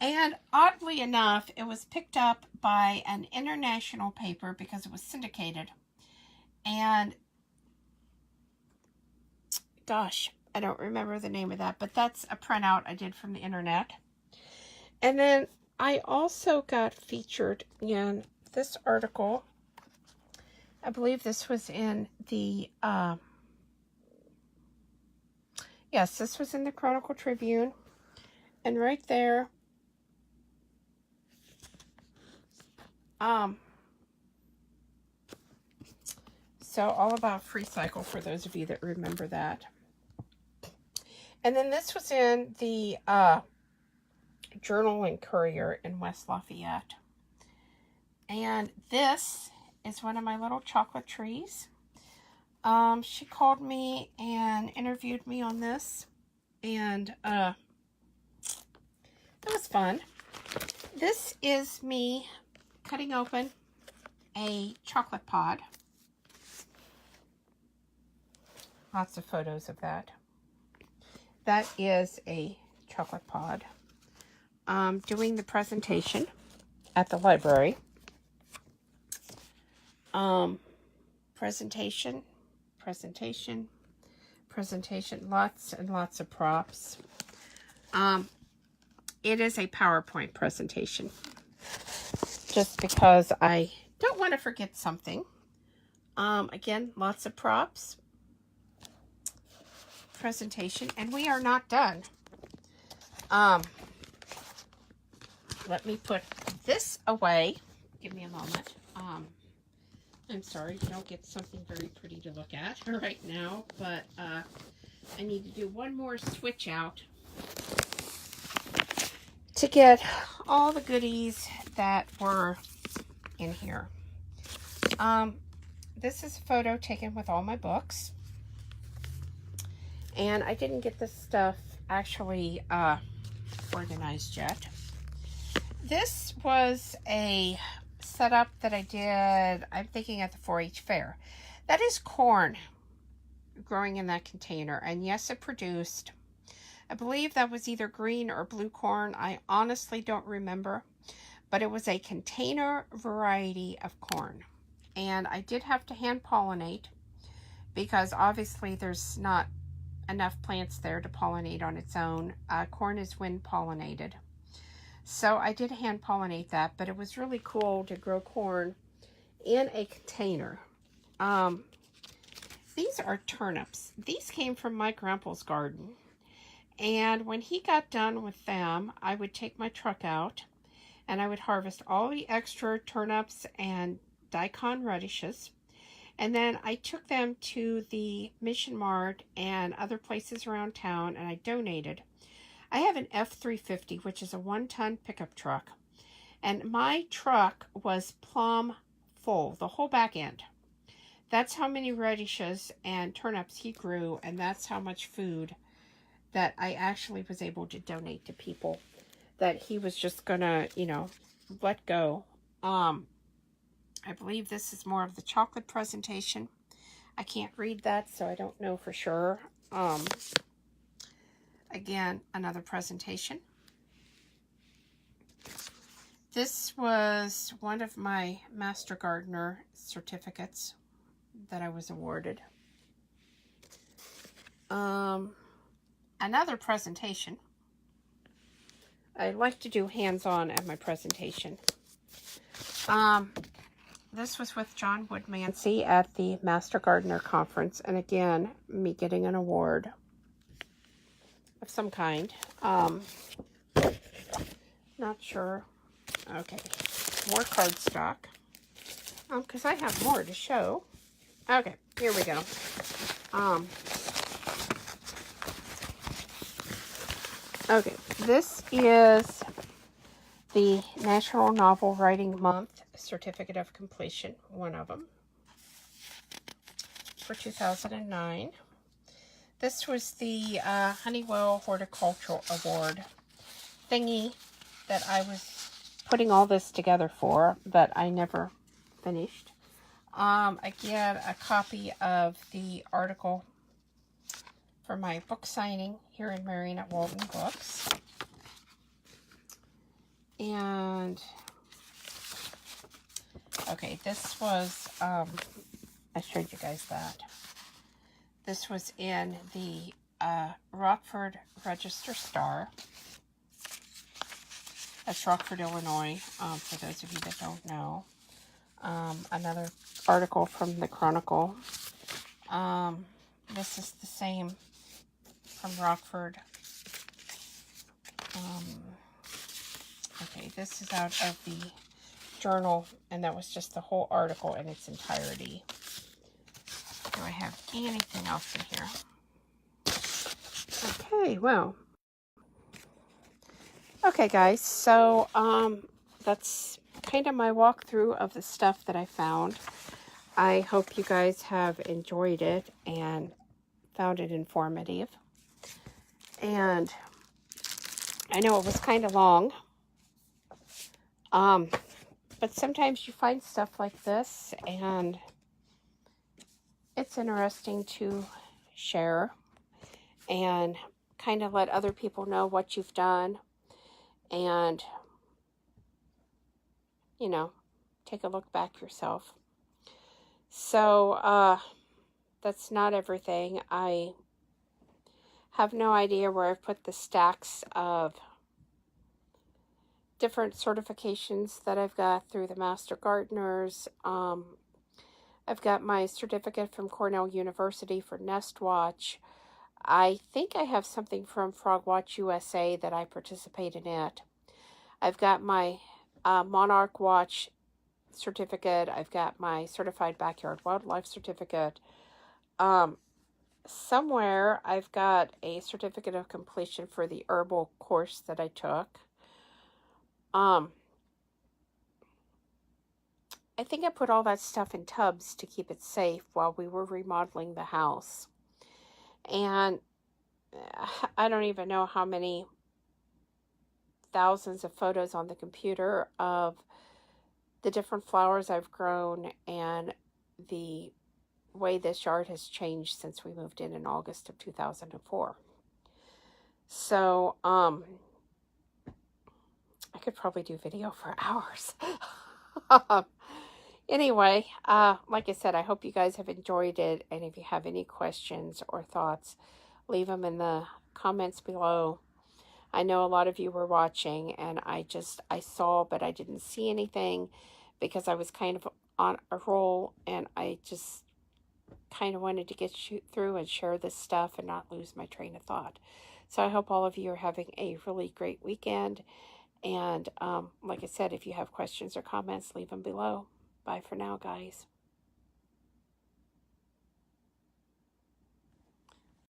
And oddly enough, it was picked up by an international paper because it was syndicated. And gosh, I don't remember the name of that, but that's a printout I did from the internet. And then I also got featured in this article. I believe this was in the, yes, this was in the Chronicle Tribune. And right there, so all about free cycle for those of you that remember that. And then this was in the Journal and Courier in West Lafayette. And this is one of my little chocolate trees. She called me and interviewed me on this. And it was fun. This is me cutting open a chocolate pod. Lots of photos of that. That is a chocolate pod. Doing the presentation at the library. Presentation, lots and lots of props. It is a PowerPoint presentation. Just because I don't want to forget something. Again, lots of props. Presentation, and we are not done. Let me put this away. Give me a moment. I'm sorry, you don't get something very pretty to look at right now, but I need to do one more switch out to get all the goodies that were in here. This is a photo taken with all my books. And I didn't get this stuff actually organized yet. This was a setup that I did, I'm thinking at the 4-H fair. That is corn growing in that container. And yes, it produced, I believe that was either green or blue corn. I honestly don't remember. But it was a container variety of corn. And I did have to hand pollinate because obviously there's not enough plants there to pollinate on its own. Corn is wind pollinated. So I did hand pollinate that, but it was really cool to grow corn in a container. These are turnips. These came from my grandpa's garden. And when he got done with them, I would take my truck out and I would harvest all the extra turnips and daikon radishes. And then I took them to the Mission Mart and other places around town, and I donated. I have an F-350, which is a 1-ton pickup truck. And my truck was plumb full, the whole back end. That's how many radishes and turnips he grew, and that's how much food that I actually was able to donate to people that he was just gonna, let go. I believe this is more of the chocolate presentation. I can't read that, so I don't know for sure. Again, another presentation. This was one of my Master Gardener certificates that I was awarded. Another presentation. I like to do hands-on at my presentation. This was with John Woodmansey at the Master Gardener Conference. And again, me getting an award of some kind. Not sure. Okay. More cardstock. Because I have more to show. Okay, here we go. Okay, this is the National Novel Writing Month Certificate of Completion, one of them, for 2009. This was the Honeywell Horticultural Award thingy that I was putting all this together for, but I never finished. Again, a copy of the article for my book signing here in Marion at Walden Books. And okay, this was, I showed you guys that. This was in the Rockford Register Star. That's Rockford, Illinois, for those of you that don't know. Another article from the Chronicle. This is the same from Rockford. Okay, this is out of the Journal, and that was just the whole article in its entirety. Do I have anything else in here? Okay, well. Okay, guys, so that's kind of my walkthrough of the stuff that I found. I hope you guys have enjoyed it and found it informative. And I know it was kind of long, but sometimes you find stuff like this, and it's interesting to share and kind of let other people know what you've done, and, you know, take a look back yourself. So, that's not everything. I have no idea where I've put the stacks of different certifications that I've got through the Master Gardeners. I've got my certificate from Cornell University for Nest Watch. I think I have something from Frog Watch USA that I participate in it. I've got my Monarch Watch certificate. I've got my Certified Backyard Wildlife certificate. Somewhere I've got a certificate of completion for the herbal course that I took. I think I put all that stuff in tubs to keep it safe while we were remodeling the house. And I don't even know how many thousands of photos on the computer of the different flowers I've grown and the way this yard has changed since we moved in August of 2004. So, I could probably do video for hours. Anyway, like I said, I hope you guys have enjoyed it. And if you have any questions or thoughts, leave them in the comments below. I know a lot of you were watching, and I saw, but I didn't see anything because I was kind of on a roll, and I just kind of wanted to get through and share this stuff and not lose my train of thought. So I hope all of you are having a really great weekend. And like I said, if you have questions or comments, leave them below. Bye for now, guys.